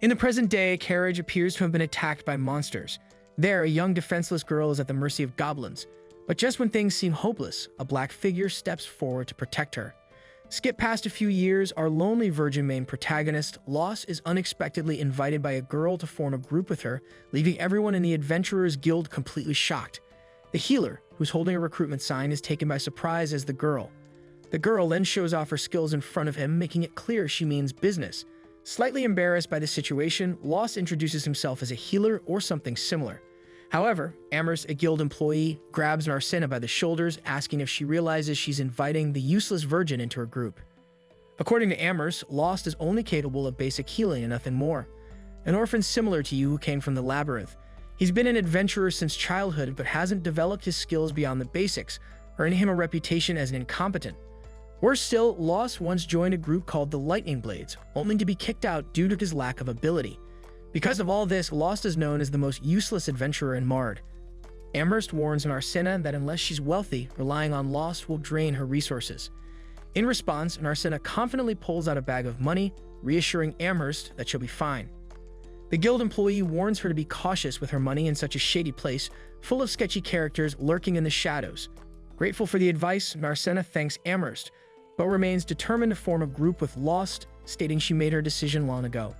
In the present day, a carriage appears to have been attacked by monsters. There, a young defenseless girl is at the mercy of goblins. But just when things seem hopeless, a black figure steps forward to protect her. Skip past a few years, our lonely virgin main protagonist, Lost, is unexpectedly invited by a girl to form a group with her, leaving everyone in the Adventurers Guild completely shocked. The healer, who's holding a recruitment sign, is taken by surprise as the girl. The girl then shows off her skills in front of him, making it clear she means business. Slightly embarrassed by the situation, Lost introduces himself as a healer or something similar. However, Amherst, a guild employee, grabs Narcina by the shoulders, asking if she realizes she's inviting the useless virgin into her group. According to Amherst, Lost is only capable of basic healing and nothing more. An orphan similar to you who came from the labyrinth. He's been an adventurer since childhood but hasn't developed his skills beyond the basics, earning him a reputation as an incompetent. Worse still, Lost once joined a group called the Lightning Blades, only to be kicked out due to his lack of ability. Because of all this, Lost is known as the most useless adventurer in Mard. Amherst warns Narcina that unless she's wealthy, relying on Lost will drain her resources. In response, Narcina confidently pulls out a bag of money, reassuring Amherst that she'll be fine. The guild employee warns her to be cautious with her money in such a shady place, full of sketchy characters lurking in the shadows. Grateful for the advice, Narcina thanks Amherst, but remains determined to form a group with Lost, stating she made her decision long ago.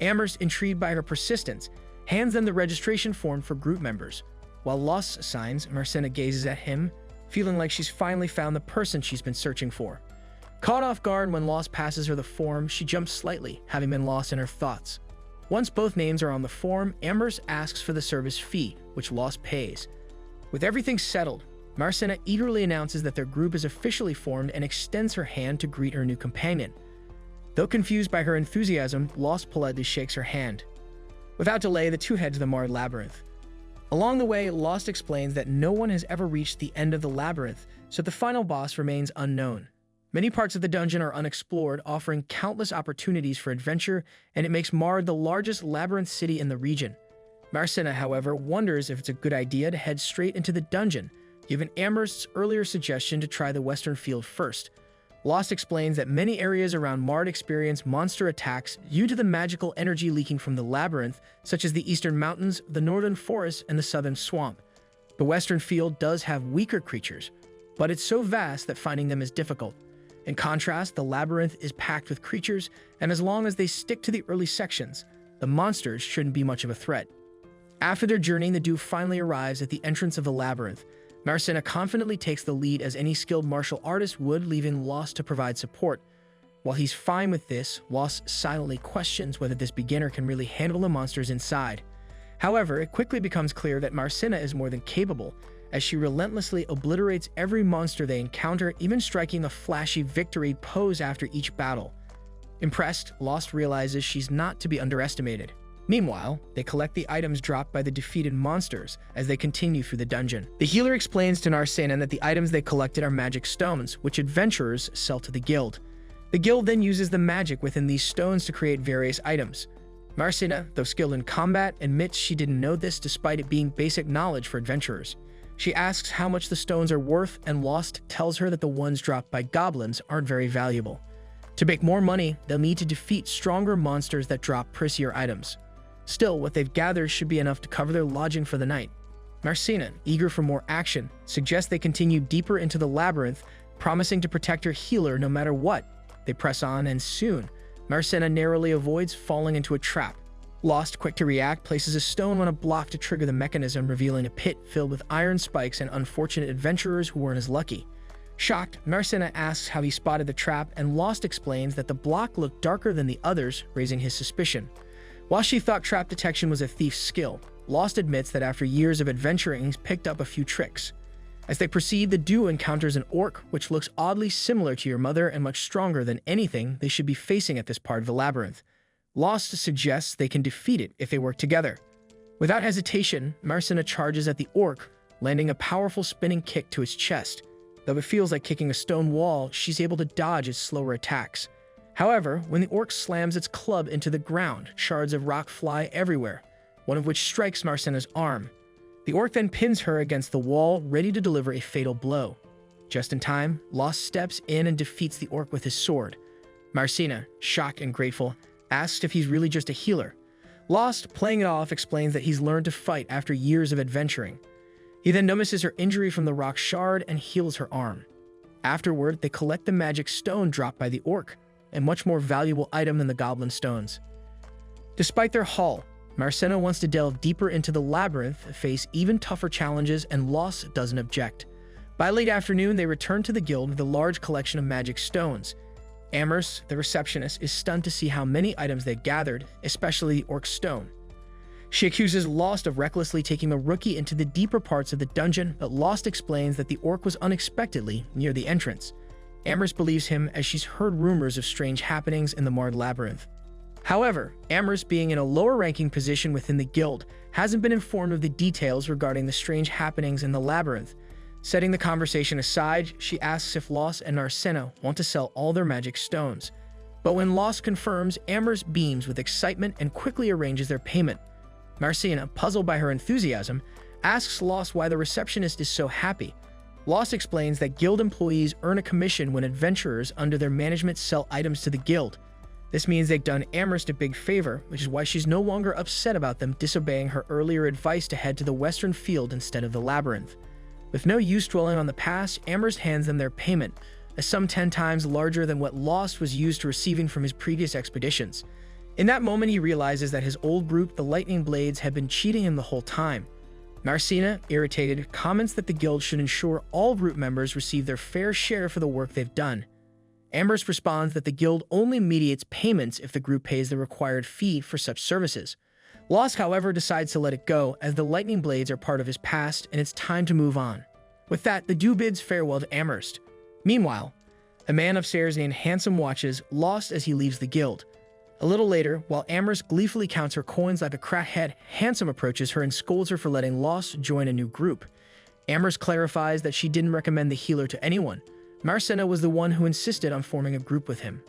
Amherst, intrigued by her persistence, hands them the registration form for group members. While Lost signs, Narcina gazes at him, feeling like she's finally found the person she's been searching for. Caught off guard when Lost passes her the form, she jumps slightly, having been lost in her thoughts. Once both names are on the form, Amherst asks for the service fee, which Lost pays. With everything settled, Narcina eagerly announces that their group is officially formed and extends her hand to greet her new companion. Though confused by her enthusiasm, Lost politely shakes her hand. Without delay, the two head to the Mard Labyrinth. Along the way, Lost explains that no one has ever reached the end of the labyrinth, so the final boss remains unknown. Many parts of the dungeon are unexplored, offering countless opportunities for adventure, and it makes Mard the largest labyrinth city in the region. Narcina, however, wonders if it's a good idea to head straight into the dungeon, given Amherst's earlier suggestion to try the western field first. Lost explains that many areas around Mard experience monster attacks due to the magical energy leaking from the labyrinth, such as the eastern mountains, the northern forests, and the southern swamp. The western field does have weaker creatures, but it's so vast that finding them is difficult. In contrast, the labyrinth is packed with creatures, and as long as they stick to the early sections, the monsters shouldn't be much of a threat. After their journey, the duo finally arrives at the entrance of the labyrinth. Narcina confidently takes the lead as any skilled martial artist would, leaving Lost to provide support. While he's fine with this, Lost silently questions whether this beginner can really handle the monsters inside. However, it quickly becomes clear that Narcina is more than capable, as she relentlessly obliterates every monster they encounter, even striking a flashy victory pose after each battle. Impressed, Lost realizes she's not to be underestimated. Meanwhile, they collect the items dropped by the defeated monsters as they continue through the dungeon. The healer explains to Narcina that the items they collected are magic stones, which adventurers sell to the guild. The guild then uses the magic within these stones to create various items. Narcina, though skilled in combat, admits she didn't know this despite it being basic knowledge for adventurers. She asks how much the stones are worth, and Lost tells her that the ones dropped by goblins aren't very valuable. To make more money, they'll need to defeat stronger monsters that drop pricier items. Still, what they've gathered should be enough to cover their lodging for the night. Narcina, eager for more action, suggests they continue deeper into the labyrinth, promising to protect her healer no matter what. They press on, and soon, Narcina narrowly avoids falling into a trap. Lost, quick to react, places a stone on a block to trigger the mechanism, revealing a pit filled with iron spikes and unfortunate adventurers who weren't as lucky. Shocked, Narcina asks how he spotted the trap, and Lost explains that the block looked darker than the others, raising his suspicion. While she thought trap detection was a thief's skill, Lost admits that after years of adventuring, he's picked up a few tricks. As they proceed, the duo encounters an orc, which looks oddly similar to your mother and much stronger than anything they should be facing at this part of the labyrinth. Lost suggests they can defeat it if they work together. Without hesitation, Narcina charges at the orc, landing a powerful spinning kick to its chest. Though it feels like kicking a stone wall, she's able to dodge its slower attacks. However, when the orc slams its club into the ground, shards of rock fly everywhere, one of which strikes Narcina's arm. The orc then pins her against the wall, ready to deliver a fatal blow. Just in time, Lost steps in and defeats the orc with his sword. Narcina, shocked and grateful, asks if he's really just a healer. Lost, playing it off, explains that he's learned to fight after years of adventuring. He then notices her injury from the rock shard and heals her arm. Afterward, they collect the magic stone dropped by the orc, a much more valuable item than the goblin stones. Despite their haul, Marcena wants to delve deeper into the labyrinth, face even tougher challenges, and Lost doesn't object. By late afternoon, they return to the guild with a large collection of magic stones. Amherst, the receptionist, is stunned to see how many items they gathered, especially the orc stone. She accuses Lost of recklessly taking the rookie into the deeper parts of the dungeon, but Lost explains that the orc was unexpectedly near the entrance. Amherst believes him as she's heard rumors of strange happenings in the Marred Labyrinth. However, Amherst, being in a lower-ranking position within the guild, hasn't been informed of the details regarding the strange happenings in the labyrinth. Setting the conversation aside, she asks if Lost and Marcena want to sell all their magic stones. But when Lost confirms, Amherst beams with excitement and quickly arranges their payment. Marcena, puzzled by her enthusiasm, asks Lost why the receptionist is so happy. Lost explains that guild employees earn a commission when adventurers under their management sell items to the guild. This means they've done Amherst a big favor, which is why she's no longer upset about them disobeying her earlier advice to head to the western field instead of the labyrinth. With no use dwelling on the past, Amherst hands them their payment, a sum 10 times larger than what Lost was used to receiving from his previous expeditions. In that moment, he realizes that his old group, the Lightning Blades, had been cheating him the whole time. Marcena, irritated, comments that the guild should ensure all group members receive their fair share for the work they've done. Amherst responds that the guild only mediates payments if the group pays the required fee for such services. Lost, however, decides to let it go, as the Lightning Blades are part of his past and it's time to move on. With that, the duo bids farewell to Amherst. Meanwhile, a man upstairs named Handsome watches Lost as he leaves the guild. A little later, while Amherst gleefully counts her coins like a crackhead, Handsome approaches her and scolds her for letting Lost join a new group. Amherst clarifies that she didn't recommend the healer to anyone. Marcena was the one who insisted on forming a group with him.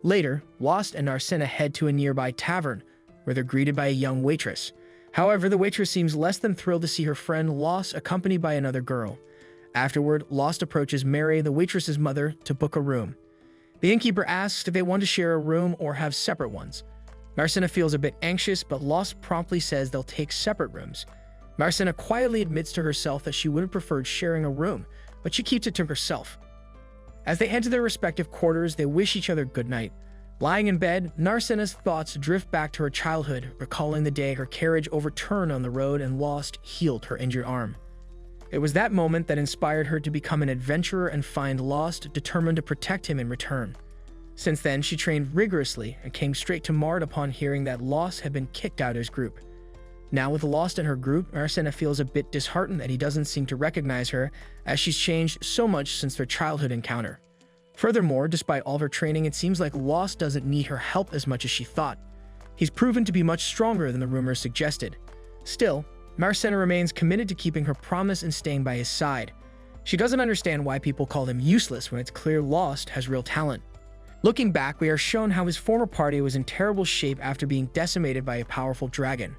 Later, Lost and Marcena head to a nearby tavern, where they're greeted by a young waitress. However, the waitress seems less than thrilled to see her friend Lost accompanied by another girl. Afterward, Lost approaches Mary, the waitress's mother, to book a room. The innkeeper asks if they want to share a room or have separate ones. Marcena feels a bit anxious, but Lost promptly says they'll take separate rooms. Marcena quietly admits to herself that she would have preferred sharing a room, but she keeps it to herself. As they head to their respective quarters, they wish each other good night. Lying in bed, Marcena's thoughts drift back to her childhood, recalling the day her carriage overturned on the road and Lost healed her injured arm. It was that moment that inspired her to become an adventurer and find Lost, determined to protect him in return. Since then, she trained rigorously and came straight to Mard upon hearing that Lost had been kicked out of his group. Now with Lost in her group, Marcena feels a bit disheartened that he doesn't seem to recognize her, as she's changed so much since their childhood encounter. Furthermore, despite all of her training, it seems like Lost doesn't need her help as much as she thought. He's proven to be much stronger than the rumors suggested. Still, Marcena remains committed to keeping her promise and staying by his side. She doesn't understand why people call him useless when it's clear Lost has real talent. Looking back, we are shown how his former party was in terrible shape after being decimated by a powerful dragon.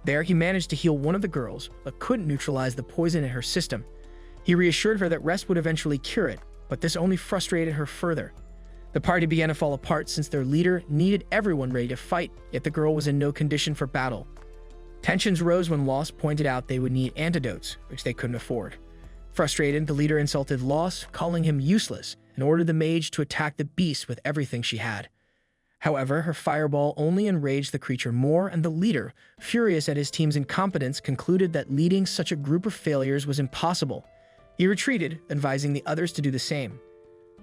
There, he managed to heal one of the girls, but couldn't neutralize the poison in her system. He reassured her that rest would eventually cure it, but this only frustrated her further. The party began to fall apart since their leader needed everyone ready to fight, yet the girl was in no condition for battle. Tensions rose when Lost pointed out they would need antidotes, which they couldn't afford. Frustrated, the leader insulted Lost, calling him useless, and ordered the mage to attack the beast with everything she had. However, her fireball only enraged the creature more, and the leader, furious at his team's incompetence, concluded that leading such a group of failures was impossible. He retreated, advising the others to do the same.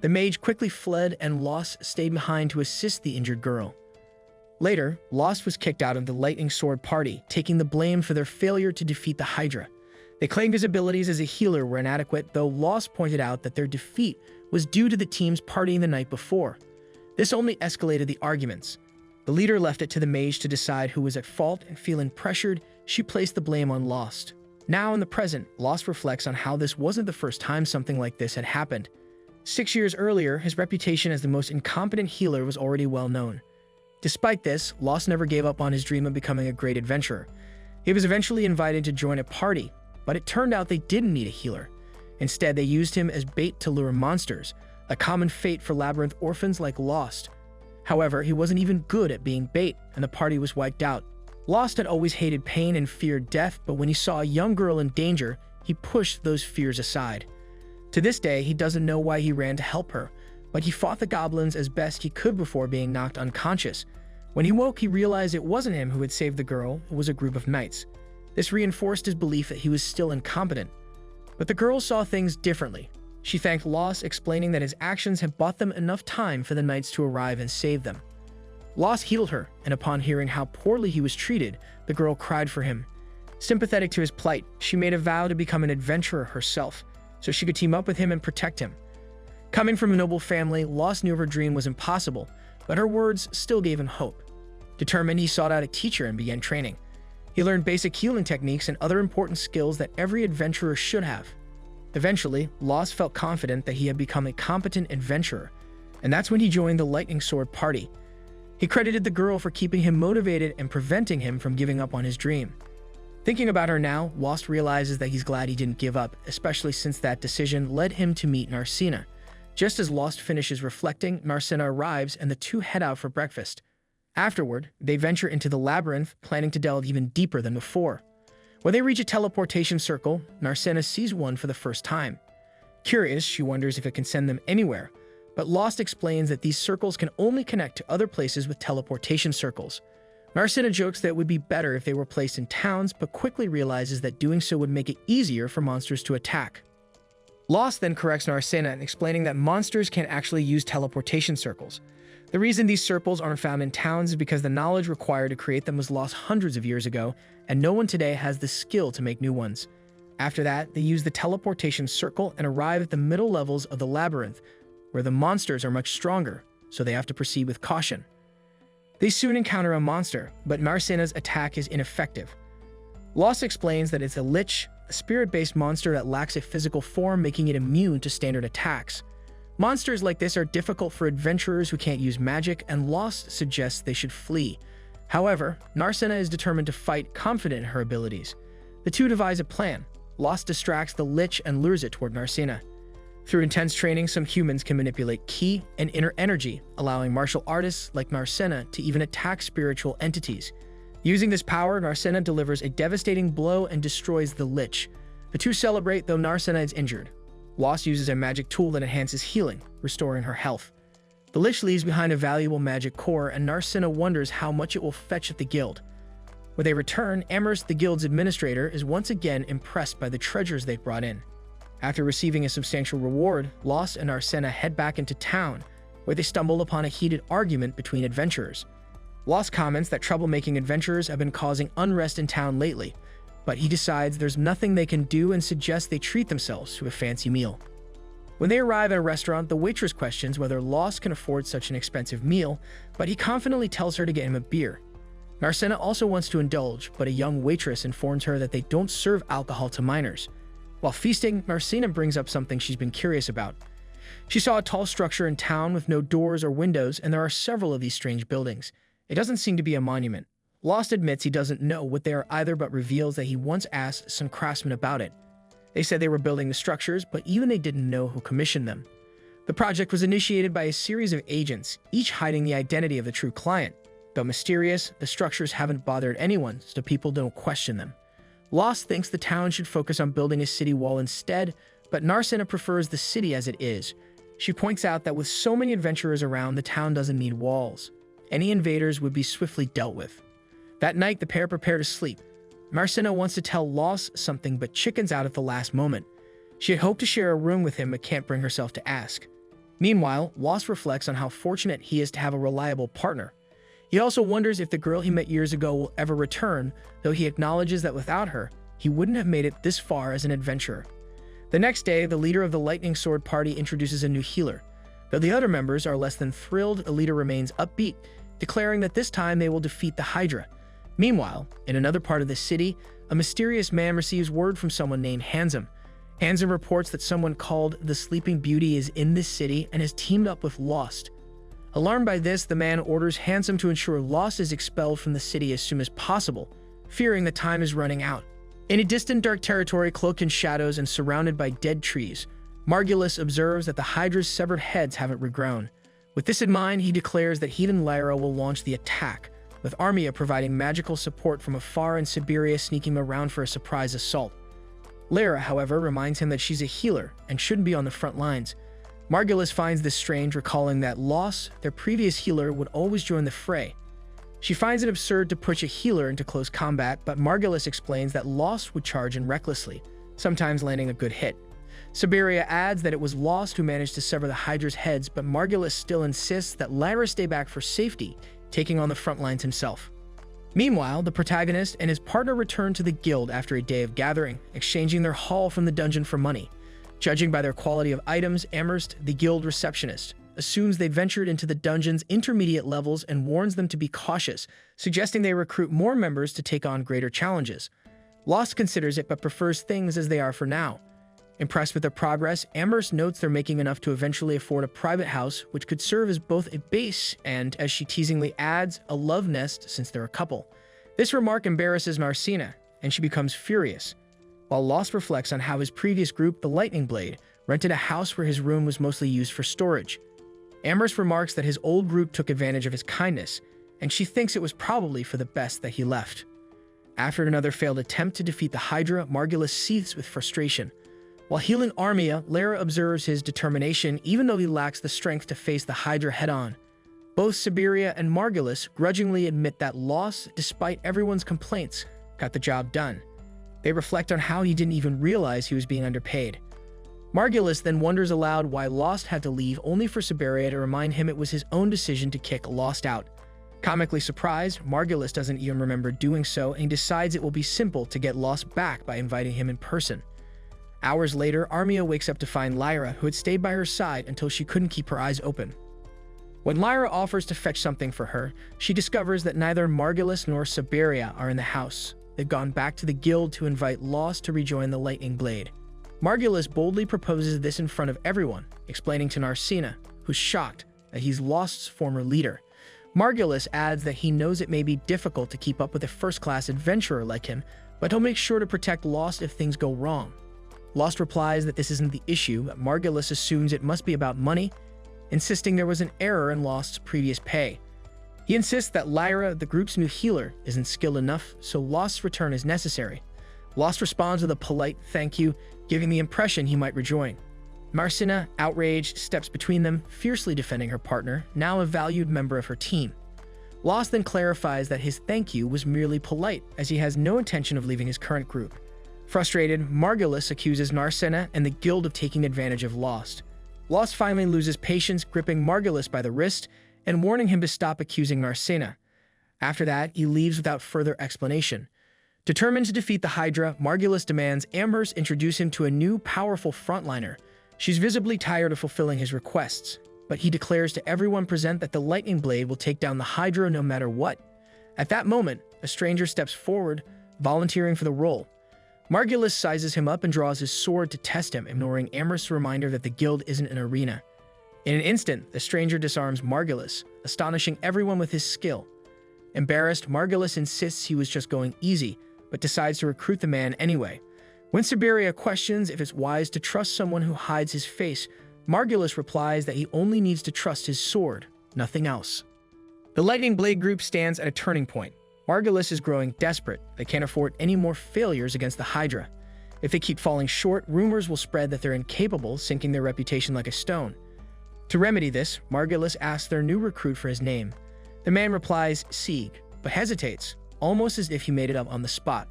The mage quickly fled, and Lost stayed behind to assist the injured girl. Later, Lost was kicked out of the Lightning Sword party, taking the blame for their failure to defeat the Hydra. They claimed his abilities as a healer were inadequate, though Lost pointed out that their defeat was due to the team's partying the night before. This only escalated the arguments. The leader left it to the mage to decide who was at fault, and feeling pressured, she placed the blame on Lost. Now in the present, Lost reflects on how this wasn't the first time something like this had happened. 6 years earlier, his reputation as the most incompetent healer was already well known. Despite this, Lost never gave up on his dream of becoming a great adventurer. He was eventually invited to join a party, but it turned out they didn't need a healer. Instead, they used him as bait to lure monsters, a common fate for labyrinth orphans like Lost. However, he wasn't even good at being bait, and the party was wiped out. Lost had always hated pain and feared death, but when he saw a young girl in danger, he pushed those fears aside. To this day, he doesn't know why he ran to help her, but he fought the goblins as best he could before being knocked unconscious. When he woke, he realized it wasn't him who had saved the girl, it was a group of knights. This reinforced his belief that he was still incompetent. But the girl saw things differently. She thanked Lost, explaining that his actions had bought them enough time for the knights to arrive and save them. Lost healed her, and upon hearing how poorly he was treated, the girl cried for him. Sympathetic to his plight, she made a vow to become an adventurer herself, so she could team up with him and protect him. Coming from a noble family, Lost knew her dream was impossible, but her words still gave him hope. Determined, he sought out a teacher and began training. He learned basic healing techniques and other important skills that every adventurer should have. Eventually, Lost felt confident that he had become a competent adventurer, and that's when he joined the Lightning Sword party. He credited the girl for keeping him motivated and preventing him from giving up on his dream. Thinking about her now, Lost realizes that he's glad he didn't give up, especially since that decision led him to meet Narcina. Just as Lost finishes reflecting, Narcina arrives and the two head out for breakfast. Afterward, they venture into the labyrinth, planning to delve even deeper than before. When they reach a teleportation circle, Narcina sees one for the first time. Curious, she wonders if it can send them anywhere, but Lost explains that these circles can only connect to other places with teleportation circles. Narcina jokes that it would be better if they were placed in towns, but quickly realizes that doing so would make it easier for monsters to attack. Lost then corrects Narcina, explaining that monsters can't actually use teleportation circles. The reason these circles aren't found in towns is because the knowledge required to create them was lost hundreds of years ago, and no one today has the skill to make new ones. After that, they use the teleportation circle and arrive at the middle levels of the labyrinth, where the monsters are much stronger, so they have to proceed with caution. They soon encounter a monster, but Narcina's attack is ineffective. Lost explains that it's a lich, a spirit-based monster that lacks a physical form, making it immune to standard attacks. Monsters like this are difficult for adventurers who can't use magic, and Lost suggests they should flee. However, Narcina is determined to fight, confident in her abilities. The two devise a plan. Lost distracts the lich and lures it toward Narcina. Through intense training, some humans can manipulate ki and inner energy, allowing martial artists like Narcina to even attack spiritual entities. Using this power, Narcina delivers a devastating blow and destroys the lich. The two celebrate, though Narcina is injured. Lost uses a magic tool that enhances healing, restoring her health. The lich leaves behind a valuable magic core, and Narcina wonders how much it will fetch at the guild. When they return, Amherst, the guild's administrator, is once again impressed by the treasures they've brought in. After receiving a substantial reward, Lost and Narcina head back into town, where they stumble upon a heated argument between adventurers. Lost comments that troublemaking adventurers have been causing unrest in town lately, but he decides there's nothing they can do and suggests they treat themselves to a fancy meal. When they arrive at a restaurant, the waitress questions whether Lost can afford such an expensive meal, but he confidently tells her to get him a beer. Narcina also wants to indulge, but a young waitress informs her that they don't serve alcohol to minors. While feasting, Narcina brings up something she's been curious about. She saw a tall structure in town with no doors or windows, and there are several of these strange buildings. It doesn't seem to be a monument. Lost admits he doesn't know what they are either, but reveals that he once asked some craftsmen about it. They said they were building the structures, but even they didn't know who commissioned them. The project was initiated by a series of agents, each hiding the identity of the true client. Though mysterious, the structures haven't bothered anyone, so people don't question them. Lost thinks the town should focus on building a city wall instead, but Narcina prefers the city as it is. She points out that with so many adventurers around, the town doesn't need walls. Any invaders would be swiftly dealt with. That night, the pair prepare to sleep. Narcina wants to tell Lost something, but chickens out at the last moment. She had hoped to share a room with him, but can't bring herself to ask. Meanwhile, Lost reflects on how fortunate he is to have a reliable partner. He also wonders if the girl he met years ago will ever return, though he acknowledges that without her, he wouldn't have made it this far as an adventurer. The next day, the leader of the Lightning Sword party introduces a new healer. Though the other members are less than thrilled, the leader remains upbeat, declaring that this time they will defeat the Hydra. Meanwhile, in another part of the city, a mysterious man receives word from someone named Handsome. Handsome reports that someone called the Sleeping Beauty is in this city and has teamed up with Lost. Alarmed by this, the man orders Handsome to ensure Lost is expelled from the city as soon as possible, fearing that time is running out. In a distant dark territory cloaked in shadows and surrounded by dead trees, Margulis observes that the Hydra's severed heads haven't regrown. With this in mind, he declares that he and Lyra will launch the attack, with Armia providing magical support from afar and Siberia sneaking around for a surprise assault. Lyra, however, reminds him that she's a healer and shouldn't be on the front lines. Margulis finds this strange, recalling that Los, their previous healer, would always join the fray. She finds it absurd to push a healer into close combat, but Margulis explains that Los would charge in recklessly, sometimes landing a good hit. Siberia adds that it was Lost who managed to sever the Hydra's heads, but Margulis still insists that Lyra stay back for safety, taking on the front lines himself. Meanwhile, the protagonist and his partner return to the guild after a day of gathering, exchanging their haul from the dungeon for money. Judging by their quality of items, Amherst, the guild receptionist, assumes they've ventured into the dungeon's intermediate levels and warns them to be cautious, suggesting they recruit more members to take on greater challenges. Lost considers it but prefers things as they are for now. Impressed with their progress, Amherst notes they're making enough to eventually afford a private house, which could serve as both a base and, as she teasingly adds, a love nest since they're a couple. This remark embarrasses Narcina, and she becomes furious, while Lost reflects on how his previous group, the Lightning Blade, rented a house where his room was mostly used for storage. Amherst remarks that his old group took advantage of his kindness, and she thinks it was probably for the best that he left. After another failed attempt to defeat the Hydra, Margulis seethes with frustration. While healing Armia, Lyra observes his determination even though he lacks the strength to face the Hydra head-on. Both Siberia and Margulis grudgingly admit that Loss, despite everyone's complaints, got the job done. They reflect on how he didn't even realize he was being underpaid. Margulis then wonders aloud why Lost had to leave, only for Siberia to remind him it was his own decision to kick Lost out. Comically surprised, Margulis doesn't even remember doing so and decides it will be simple to get Lost back by inviting him in person. Hours later, Armia wakes up to find Lyra, who had stayed by her side until she couldn't keep her eyes open. When Lyra offers to fetch something for her, she discovers that neither Margulis nor Siberia are in the house. They've gone back to the guild to invite Lost to rejoin the Lightning Blade. Margulis boldly proposes this in front of everyone, explaining to Narcina, who's shocked that he's Lost's former leader. Margulis adds that he knows it may be difficult to keep up with a first-class adventurer like him, but he'll make sure to protect Lost if things go wrong. Lost replies that this isn't the issue, but Margulis assumes it must be about money, insisting there was an error in Lost's previous pay. He insists that Lyra, the group's new healer, isn't skilled enough, so Lost's return is necessary. Lost responds with a polite thank you, giving the impression he might rejoin. Narcina, outraged, steps between them, fiercely defending her partner, now a valued member of her team. Lost then clarifies that his thank you was merely polite, as he has no intention of leaving his current group. Frustrated, Margulis accuses Narcina and the guild of taking advantage of Lost. Lost finally loses patience, gripping Margulis by the wrist and warning him to stop accusing Narcina. After that, he leaves without further explanation. Determined to defeat the Hydra, Margulis demands Amherst introduce him to a new, powerful frontliner. She's visibly tired of fulfilling his requests, but he declares to everyone present that the Lightning Blade will take down the Hydra no matter what. At that moment, a stranger steps forward, volunteering for the role. Margulis sizes him up and draws his sword to test him, ignoring Amherst's reminder that the guild isn't an arena. In an instant, the stranger disarms Margulis, astonishing everyone with his skill. Embarrassed, Margulis insists he was just going easy, but decides to recruit the man anyway. When Siberia questions if it's wise to trust someone who hides his face, Margulis replies that he only needs to trust his sword, nothing else. The Lightning Blade group stands at a turning point. Margulis is growing desperate. They can't afford any more failures against the Hydra. If they keep falling short, rumors will spread that they're incapable, sinking their reputation like a stone. To remedy this, Margulis asks their new recruit for his name. The man replies, Sieg, but hesitates, almost as if he made it up on the spot.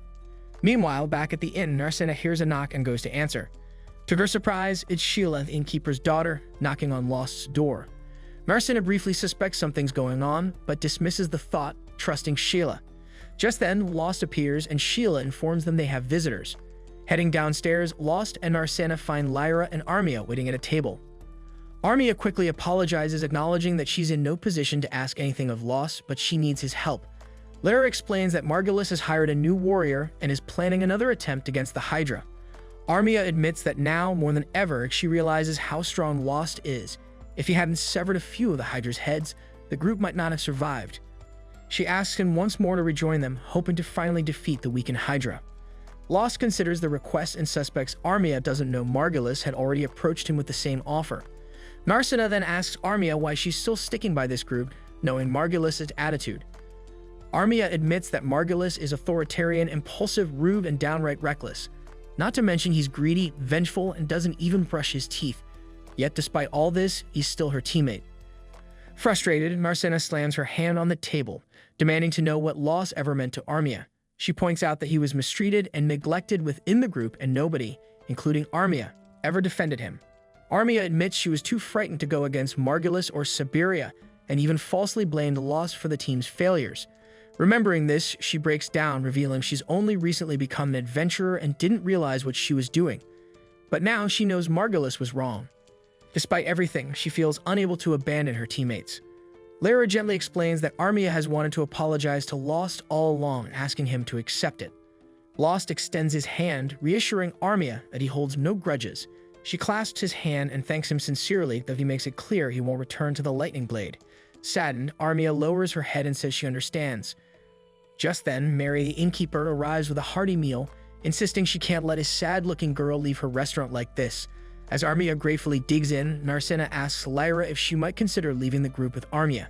Meanwhile, back at the inn, Narcina hears a knock and goes to answer. To her surprise, it's Sheila, the innkeeper's daughter, knocking on Lost's door. Narcina briefly suspects something's going on, but dismisses the thought, trusting Sheila. Just then, Lost appears and Sheila informs them they have visitors. Heading downstairs, Lost and Narcina find Lyra and Armia waiting at a table. Armia quickly apologizes, acknowledging that she's in no position to ask anything of Lost, but she needs his help. Lyra explains that Margulis has hired a new warrior and is planning another attempt against the Hydra. Armia admits that now, more than ever, she realizes how strong Lost is. If he hadn't severed a few of the Hydra's heads, the group might not have survived. She asks him once more to rejoin them, hoping to finally defeat the weakened Hydra. Lost considers the request and suspects Armia doesn't know Margulis had already approached him with the same offer. Narcina then asks Armia why she's still sticking by this group, knowing Margulis's attitude. Armia admits that Margulis is authoritarian, impulsive, rude, and downright reckless. Not to mention he's greedy, vengeful, and doesn't even brush his teeth. Yet despite all this, he's still her teammate. Frustrated, Narcina slams her hand on the table, demanding to know what loss ever meant to Armia. She points out that he was mistreated and neglected within the group, and nobody, including Armia, ever defended him. Armia admits she was too frightened to go against Margulis or Siberia, and even falsely blamed Loss for the team's failures. Remembering this, she breaks down, revealing she's only recently become an adventurer and didn't realize what she was doing. But now she knows Margulis was wrong. Despite everything, she feels unable to abandon her teammates. Lara gently explains that Armia has wanted to apologize to Lost all along, asking him to accept it. Lost extends his hand, reassuring Armia that he holds no grudges. She clasps his hand and thanks him sincerely, though he makes it clear he won't return to the lightning blade. Saddened, Armia lowers her head and says she understands. Just then, Mary the innkeeper arrives with a hearty meal, insisting she can't let a sad-looking girl leave her restaurant like this. As Armia gratefully digs in, Narcina asks Lyra if she might consider leaving the group with Armia.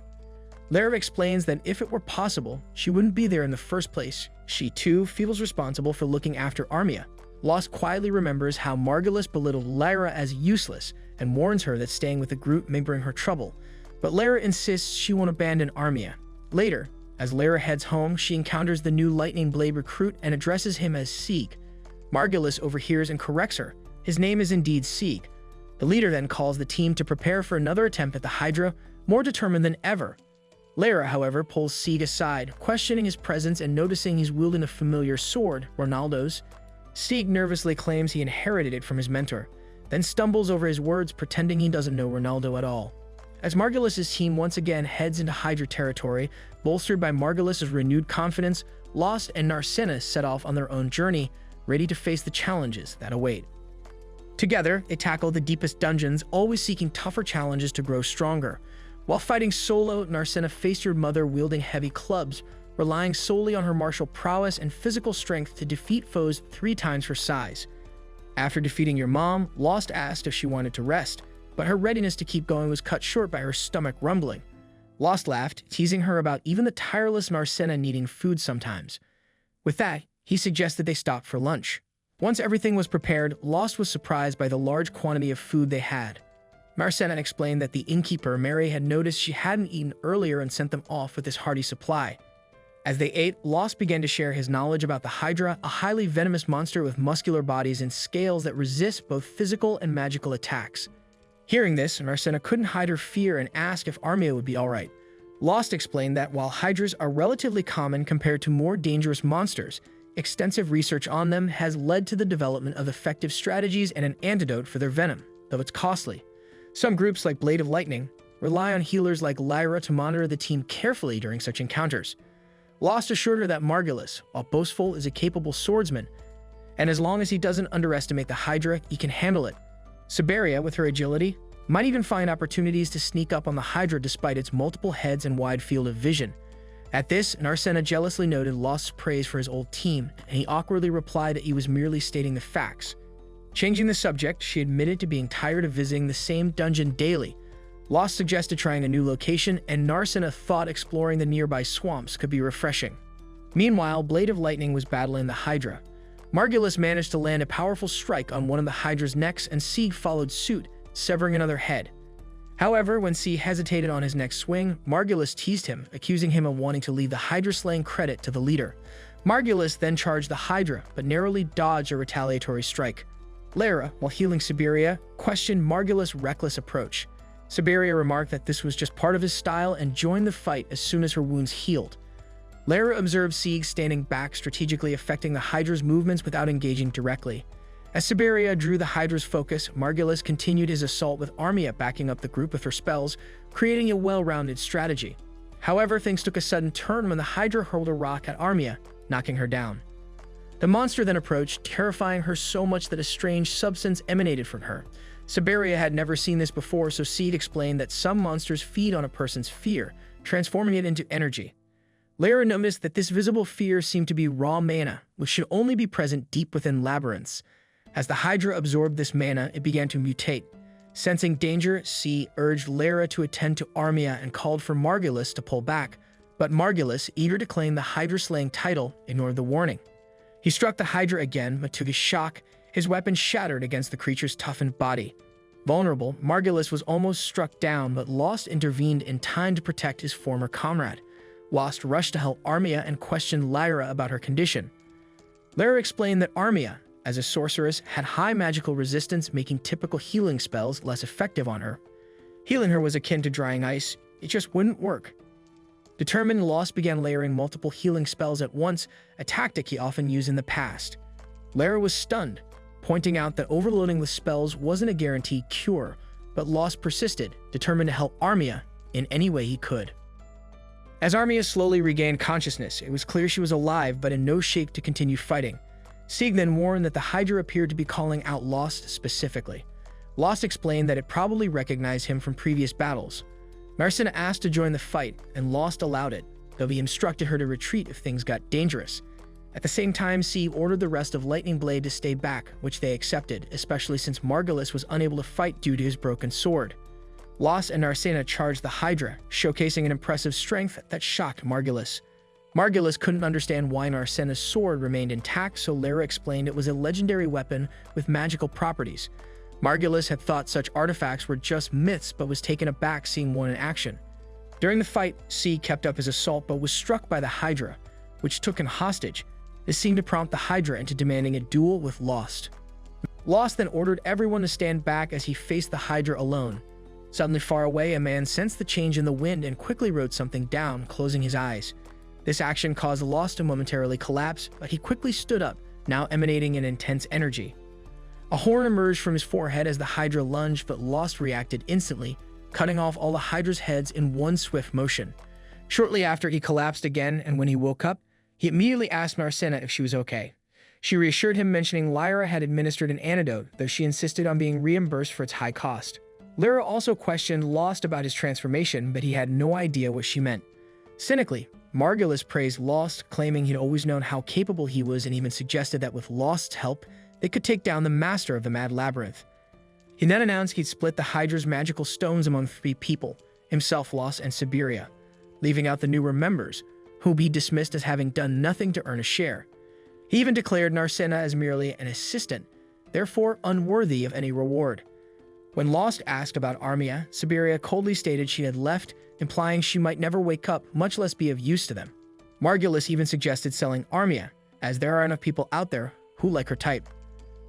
Lyra explains that if it were possible, she wouldn't be there in the first place. She, too, feels responsible for looking after Armia. Lost quietly remembers how Margulis belittled Lyra as useless and warns her that staying with the group may bring her trouble. But Lyra insists she won't abandon Armia. Later, as Lyra heads home, she encounters the new Lightning Blade recruit and addresses him as Sieg. Margulis overhears and corrects her. His name is indeed Sieg. The leader then calls the team to prepare for another attempt at the Hydra, more determined than ever. Lyra, however, pulls Sieg aside, questioning his presence and noticing he's wielding a familiar sword, Ronaldo's. Sieg nervously claims he inherited it from his mentor, then stumbles over his words, pretending he doesn't know Ronaldo at all. As Margulis' team once again heads into Hydra territory, bolstered by Margulis' renewed confidence, Lost and Narcina set off on their own journey, ready to face the challenges that await. Together, they tackle the deepest dungeons, always seeking tougher challenges to grow stronger. While fighting solo, Narcina faced her mother wielding heavy clubs, relying solely on her martial prowess and physical strength to defeat foes 3 times her size. After defeating your mom, Lost asked if she wanted to rest, but her readiness to keep going was cut short by her stomach rumbling. Lost laughed, teasing her about even the tireless Narcina needing food sometimes. With that, he suggested they stop for lunch. Once everything was prepared, Lost was surprised by the large quantity of food they had. Narcina explained that the innkeeper, Mary, had noticed she hadn't eaten earlier and sent them off with this hearty supply. As they ate, Lost began to share his knowledge about the Hydra, a highly venomous monster with muscular bodies and scales that resist both physical and magical attacks. Hearing this, Narcina couldn't hide her fear and asked if Armia would be alright. Lost explained that while Hydras are relatively common compared to more dangerous monsters, extensive research on them has led to the development of effective strategies and an antidote for their venom, though it's costly. Some groups, like Blade of Lightning, rely on healers like Lyra to monitor the team carefully during such encounters. Lost assured her that Margulis, while boastful, is a capable swordsman, and as long as he doesn't underestimate the Hydra, he can handle it. Siberia, with her agility, might even find opportunities to sneak up on the Hydra despite its multiple heads and wide field of vision. At this, Narcina jealously noted Lost's praise for his old team, and he awkwardly replied that he was merely stating the facts. Changing the subject, she admitted to being tired of visiting the same dungeon daily. Lost suggested trying a new location, and Narcina thought exploring the nearby swamps could be refreshing. Meanwhile, Blade of Lightning was battling the Hydra. Margulis managed to land a powerful strike on one of the Hydra's necks, and Sieg followed suit, severing another head. However, when Sieg hesitated on his next swing, Margulis teased him, accusing him of wanting to leave the Hydra-slaying credit to the leader. Margulis then charged the Hydra, but narrowly dodged a retaliatory strike. Lara, while healing Siberia, questioned Margulis' reckless approach. Siberia remarked that this was just part of his style and joined the fight as soon as her wounds healed. Lara observed Sieg standing back, strategically affecting the Hydra's movements without engaging directly. As Siberia drew the Hydra's focus, Margulis continued his assault with Armia backing up the group with her spells, creating a well-rounded strategy. However, things took a sudden turn when the Hydra hurled a rock at Armia, knocking her down. The monster then approached, terrifying her so much that a strange substance emanated from her. Siberia had never seen this before, so Sieg explained that some monsters feed on a person's fear, transforming it into energy. Lara noticed that this visible fear seemed to be raw mana, which should only be present deep within labyrinths. As the Hydra absorbed this mana, it began to mutate. Sensing danger, C urged Lara to attend to Armia and called for Margulis to pull back, but Margulis, eager to claim the Hydra-slaying title, ignored the warning. He struck the Hydra again, but to his shock, his weapon shattered against the creature's toughened body. Vulnerable, Margulis was almost struck down, but Lost intervened in time to protect his former comrade. Lost rushed to help Armia and questioned Lyra about her condition. Lyra explained that Armia, as a sorceress, had high magical resistance, making typical healing spells less effective on her. Healing her was akin to drying ice, it just wouldn't work. Determined, Lost began layering multiple healing spells at once, a tactic he often used in the past. Lyra was stunned, pointing out that overloading with spells wasn't a guaranteed cure, but Lost persisted, determined to help Armia in any way he could. As Armia slowly regained consciousness, it was clear she was alive but in no shape to continue fighting. Sieg then warned that the Hydra appeared to be calling out Lost specifically. Lost explained that it probably recognized him from previous battles. Marcina asked to join the fight, and Lost allowed it, though he instructed her to retreat if things got dangerous. At the same time, Sieg ordered the rest of Lightning Blade to stay back, which they accepted, especially since Margulis was unable to fight due to his broken sword. Lost and Marcina charged the Hydra, showcasing an impressive strength that shocked Margulis. Margulis couldn't understand why Marcina's sword remained intact, so Lara explained it was a legendary weapon with magical properties. Margulis had thought such artifacts were just myths, but was taken aback seeing one in action. During the fight, C kept up his assault but was struck by the Hydra, which took him hostage. This seemed to prompt the Hydra into demanding a duel with Lost. Lost then ordered everyone to stand back as he faced the Hydra alone. Suddenly far away, a man sensed the change in the wind and quickly wrote something down, closing his eyes. This action caused Lost to momentarily collapse, but he quickly stood up, now emanating an intense energy. A horn emerged from his forehead as the Hydra lunged, but Lost reacted instantly, cutting off all the Hydra's heads in one swift motion. Shortly after, he collapsed again, and when he woke up, he immediately asked Marcina if she was okay. She reassured him, mentioning Lyra had administered an antidote, though she insisted on being reimbursed for its high cost. Lyra also questioned Lost about his transformation, but he had no idea what she meant. Cynically, Margulis praised Lost, claiming he'd always known how capable he was and even suggested that with Lost's help, they could take down the master of the Mad Labyrinth. He then announced he'd split the Hydra's magical stones among 3 people, himself, Lost, and Siberia, leaving out the newer members, whom he dismissed as having done nothing to earn a share. He even declared Marcina as merely an assistant, therefore unworthy of any reward. When Lost asked about Armia, Siberia coldly stated she had left, implying she might never wake up, much less be of use to them. Margulis even suggested selling Armia, as there are enough people out there who like her type.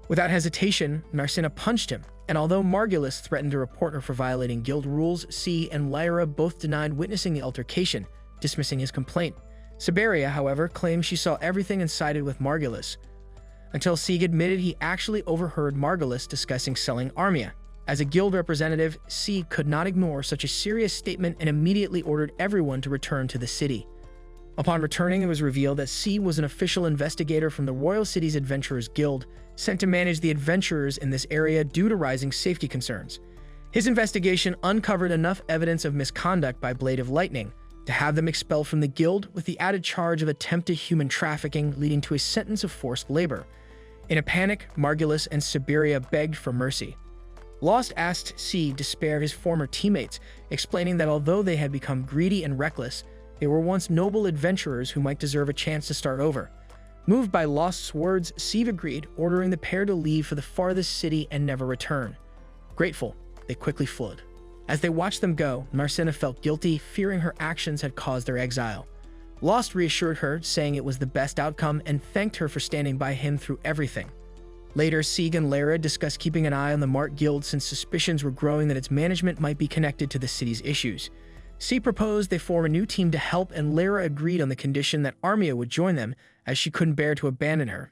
Without hesitation, Marcina punched him, and although Margulis threatened to report her for violating guild rules, C and Lyra both denied witnessing the altercation, dismissing his complaint. Siberia, however, claimed she saw everything and sided with Margulis, until Sieg admitted he actually overheard Margulis discussing selling Armia. As a guild representative, Sieg could not ignore such a serious statement and immediately ordered everyone to return to the city. Upon returning, it was revealed that Sieg was an official investigator from the Royal City's Adventurers Guild, sent to manage the adventurers in this area due to rising safety concerns. His investigation uncovered enough evidence of misconduct by Blade of Lightning to have them expelled from the guild, with the added charge of attempted human trafficking leading to a sentence of forced labor. In a panic, Margulis and Siberia begged for mercy. Lost asked Sieg to spare his former teammates, explaining that although they had become greedy and reckless, they were once noble adventurers who might deserve a chance to start over. Moved by Lost's words, Sieg agreed, ordering the pair to leave for the farthest city and never return. Grateful, they quickly fled. As they watched them go, Marcina felt guilty, fearing her actions had caused their exile. Lost reassured her, saying it was the best outcome, and thanked her for standing by him through everything. Later, Sieg and Lara discussed keeping an eye on the Mart Guild since suspicions were growing that its management might be connected to the city's issues. Sieg proposed they form a new team to help, and Lara agreed on the condition that Armia would join them, as she couldn't bear to abandon her.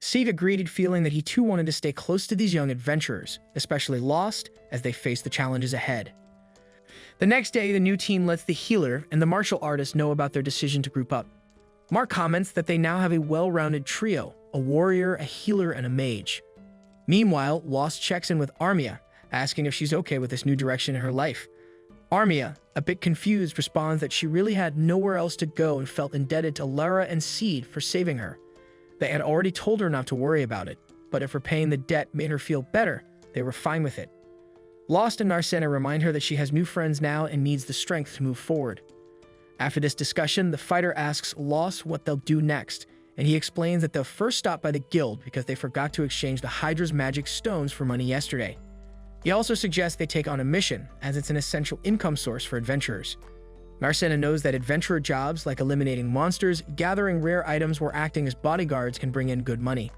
Sieg agreed, feeling that he too wanted to stay close to these young adventurers, especially Lost, as they faced the challenges ahead. The next day, the new team lets the healer and the martial artist know about their decision to group up. Mark comments that they now have a well-rounded trio, a warrior, a healer, and a mage. Meanwhile, Lost checks in with Armia, asking if she's okay with this new direction in her life. Armia, a bit confused, responds that she really had nowhere else to go and felt indebted to Lara and Seed for saving her. They had already told her not to worry about it, but if repaying the debt made her feel better, they were fine with it. Lost and Narcena remind her that she has new friends now and needs the strength to move forward. After this discussion, the fighter asks Lost what they'll do next, and he explains that they'll first stop by the guild because they forgot to exchange the Hydra's magic stones for money yesterday. He also suggests they take on a mission, as it's an essential income source for adventurers. Narcena knows that adventurer jobs like eliminating monsters, gathering rare items, or acting as bodyguards can bring in good money.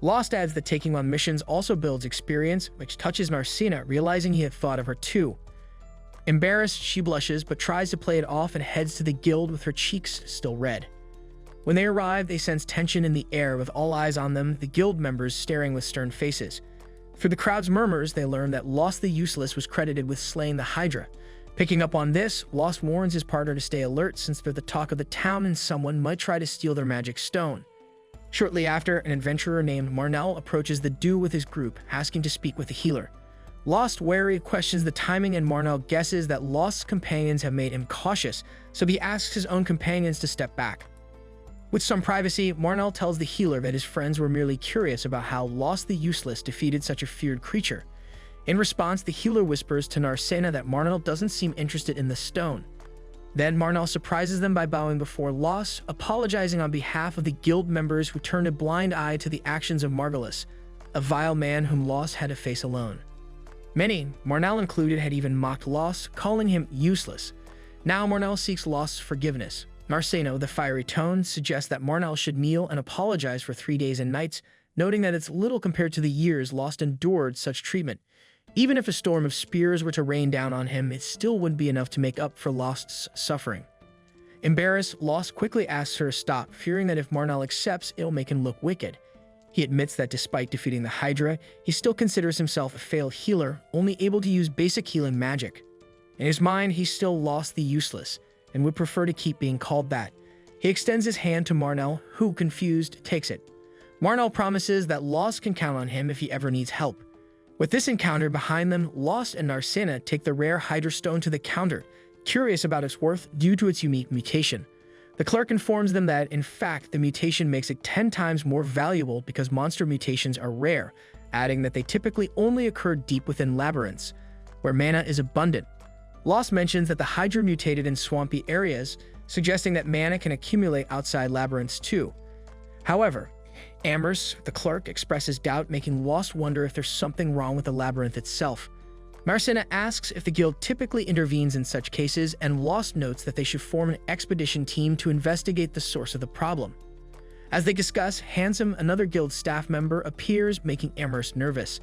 Lost adds that taking on missions also builds experience, which touches Narcena, realizing he had thought of her too. Embarrassed, she blushes but tries to play it off and heads to the guild with her cheeks still red. When they arrive, they sense tension in the air with all eyes on them, the guild members staring with stern faces. Through the crowd's murmurs, they learn that Lost the Useless was credited with slaying the Hydra. Picking up on this, Lost warns his partner to stay alert since they're the talk of the town and someone might try to steal their magic stone. Shortly after, an adventurer named Marnell approaches the Dew with his group, asking to speak with the healer. Lost, wary, questions the timing, and Marnell guesses that Lost's companions have made him cautious, so he asks his own companions to step back. With some privacy, Marnell tells the healer that his friends were merely curious about how Lost the Useless defeated such a feared creature. In response, the healer whispers to Narcena that Marnell doesn't seem interested in the stone. Then Marnell surprises them by bowing before Lost, apologizing on behalf of the guild members who turned a blind eye to the actions of Margulis, a vile man whom Lost had to face alone. Many, Marnell included, had even mocked Lost, calling him useless. Now Marnell seeks Lost's forgiveness. Narcena, the fiery tone, suggests that Marnell should kneel and apologize for 3 days and nights, noting that it's little compared to the years Lost endured such treatment. Even if a storm of spears were to rain down on him, it still wouldn't be enough to make up for Lost's suffering. Embarrassed, Lost quickly asks her to stop, fearing that if Marnell accepts, it'll make him look wicked. He admits that despite defeating the Hydra, he still considers himself a failed healer, only able to use basic healing magic. In his mind, he's still Lost the Useless, and would prefer to keep being called that. He extends his hand to Marnell, who, confused, takes it. Marnell promises that Lost can count on him if he ever needs help. With this encounter behind them, Lost and Narcena take the rare Hydra stone to the counter, curious about its worth due to its unique mutation. The clerk informs them that, in fact, the mutation makes it 10 times more valuable because monster mutations are rare, adding that they typically only occur deep within labyrinths, where mana is abundant. Lost mentions that the Hydra mutated in swampy areas, suggesting that mana can accumulate outside labyrinths too. However, Amherst, the clerk, expresses doubt, making Lost wonder if there's something wrong with the labyrinth itself. Narcena asks if the guild typically intervenes in such cases, and Lost notes that they should form an expedition team to investigate the source of the problem. As they discuss, Handsome, another guild staff member, appears, making Amherst nervous.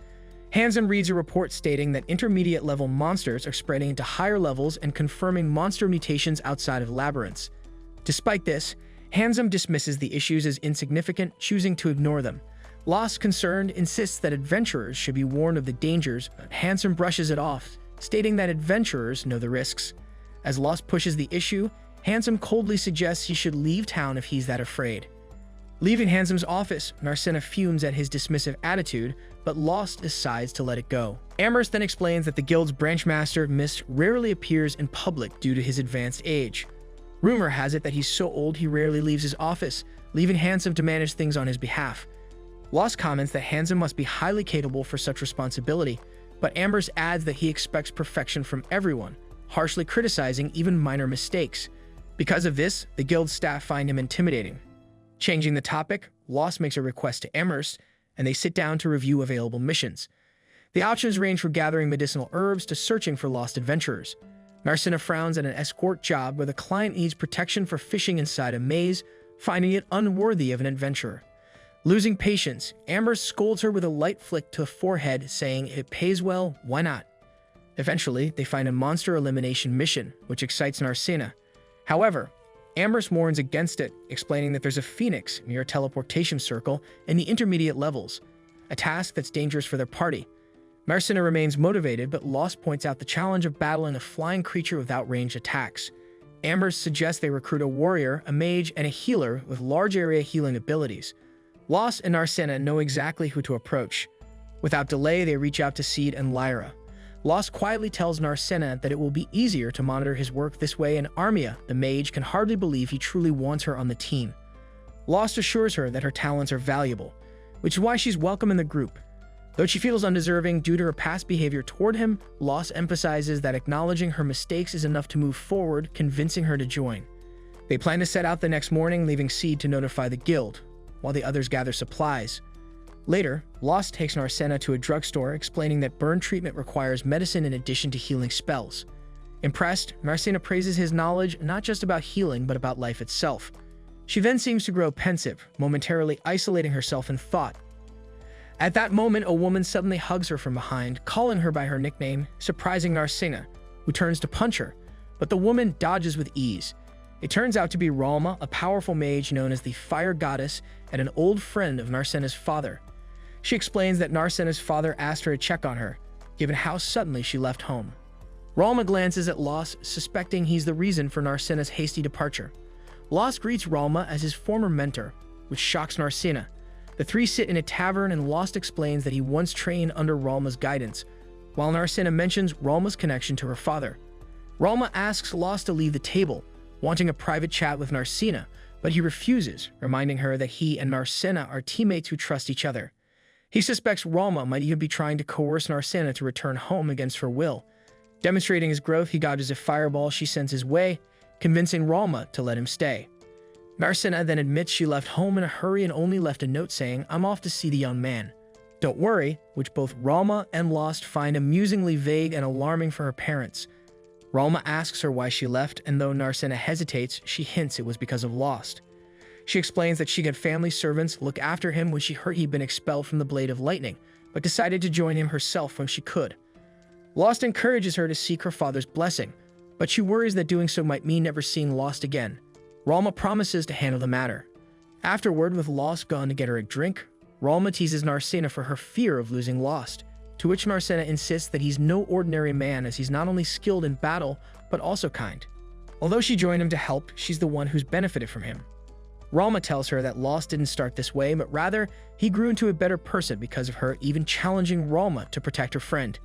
Handsome reads a report stating that intermediate-level monsters are spreading into higher levels and confirming monster mutations outside of labyrinths. Despite this, Handsome dismisses the issues as insignificant, choosing to ignore them. Lost, concerned, insists that adventurers should be warned of the dangers, but Handsome brushes it off, stating that adventurers know the risks. As Lost pushes the issue, Handsome coldly suggests he should leave town if he's that afraid. Leaving Handsome's office, Narcena fumes at his dismissive attitude, but Lost decides to let it go. Amherst then explains that the guild's branchmaster, Mist, rarely appears in public due to his advanced age. Rumor has it that he's so old he rarely leaves his office, leaving Handsome to manage things on his behalf. Lost comments that Handsome must be highly capable for such responsibility, but Amherst adds that he expects perfection from everyone, harshly criticizing even minor mistakes. Because of this, the guild staff find him intimidating. Changing the topic, Lost makes a request to Amherst, and they sit down to review available missions. The options range from gathering medicinal herbs to searching for lost adventurers. Narcena frowns at an escort job where the client needs protection for fishing inside a maze, finding it unworthy of an adventurer. Losing patience, Amherst scolds her with a light flick to the forehead, saying, "It pays well, why not?" Eventually, they find a monster elimination mission, which excites Narcena. However, Amherst warns against it, explaining that there's a phoenix near a teleportation circle in the intermediate levels, a task that's dangerous for their party. Narcena remains motivated, but Lost points out the challenge of battling a flying creature without ranged attacks. Amherst suggests they recruit a warrior, a mage, and a healer with large area healing abilities. Lost and Narcena know exactly who to approach. Without delay, they reach out to Seed and Lyra. Lost quietly tells Narcena that it will be easier to monitor his work this way, and Armia, the mage, can hardly believe he truly wants her on the team. Lost assures her that her talents are valuable, which is why she's welcome in the group. Though she feels undeserving due to her past behavior toward him, Lost emphasizes that acknowledging her mistakes is enough to move forward, convincing her to join. They plan to set out the next morning, leaving Seed to notify the guild, while the others gather supplies. Later, Lost takes Narcena to a drugstore, explaining that burn treatment requires medicine in addition to healing spells. Impressed, Narcena praises his knowledge not just about healing, but about life itself. She then seems to grow pensive, momentarily isolating herself in thought. At that moment, a woman suddenly hugs her from behind, calling her by her nickname, surprising Narcena, who turns to punch her, but the woman dodges with ease. It turns out to be Ralma, a powerful mage known as the Fire Goddess and an old friend of Narcena's father. She explains that Narcena's father asked her to check on her, given how suddenly she left home. Ralma glances at Lost, suspecting he's the reason for Narcena's hasty departure. Lost greets Ralma as his former mentor, which shocks Narcena. The three sit in a tavern and Lost explains that he once trained under Ralma's guidance, while Narcena mentions Ralma's connection to her father. Ralma asks Lost to leave the table, wanting a private chat with Narcena, but he refuses, reminding her that he and Narcena are teammates who trust each other. He suspects Ralma might even be trying to coerce Narcena to return home against her will. Demonstrating his growth, he dodges a fireball she sends his way, convincing Ralma to let him stay. Narcena then admits she left home in a hurry and only left a note saying, "I'm off to see the young man. Don't worry," which both Ralma and Lost find amusingly vague and alarming for her parents. Ralma asks her why she left, and though Narcena hesitates, she hints it was because of Lost. She explains that she had family servants look after him when she heard he'd been expelled from the Blade of Lightning, but decided to join him herself when she could. Lost encourages her to seek her father's blessing, but she worries that doing so might mean never seeing Lost again. Ralma promises to handle the matter. Afterward, with Lost gone to get her a drink, Ralma teases Narcena for her fear of losing Lost, to which Narcena insists that he's no ordinary man as he's not only skilled in battle, but also kind. Although she joined him to help, she's the one who's benefited from him. Ralma tells her that Lost didn't start this way, but rather, he grew into a better person because of her, even challenging Ralma to protect her friend.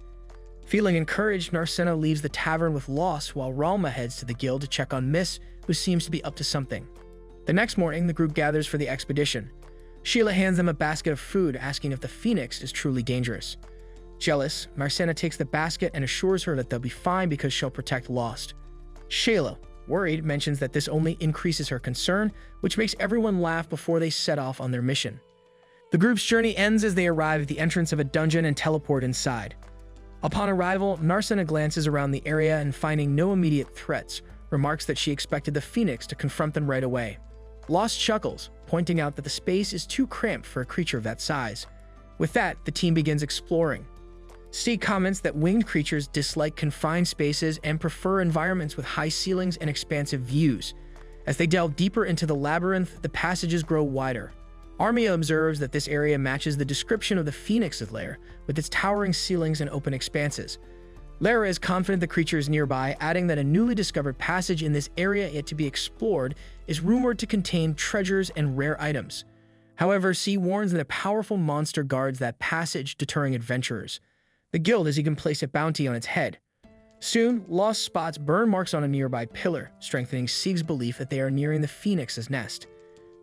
Feeling encouraged, Narcena leaves the tavern with Lost while Ralma heads to the guild to check on Miss, who seems to be up to something. The next morning, the group gathers for the expedition. Sheila hands them a basket of food, asking if the Phoenix is truly dangerous. Jealous, Narcena takes the basket and assures her that they'll be fine because she'll protect Lost. Sheila, worried, mentions that this only increases her concern, which makes everyone laugh before they set off on their mission. The group's journey ends as they arrive at the entrance of a dungeon and teleport inside. Upon arrival, Narcena glances around the area and, finding no immediate threats, remarks that she expected the Phoenix to confront them right away. Lost chuckles, pointing out that the space is too cramped for a creature of that size. With that, the team begins exploring. Steve comments that winged creatures dislike confined spaces and prefer environments with high ceilings and expansive views. As they delve deeper into the labyrinth, the passages grow wider. Armia observes that this area matches the description of the Phoenix's lair, with its towering ceilings and open expanses. Lara is confident the creature is nearby, adding that a newly discovered passage in this area yet to be explored is rumored to contain treasures and rare items. However, C warns that a powerful monster guards that passage, deterring adventurers. The guild has even placed a bounty on its head. Soon, Lost spots burn marks on a nearby pillar, strengthening Sieg's belief that they are nearing the Phoenix's nest.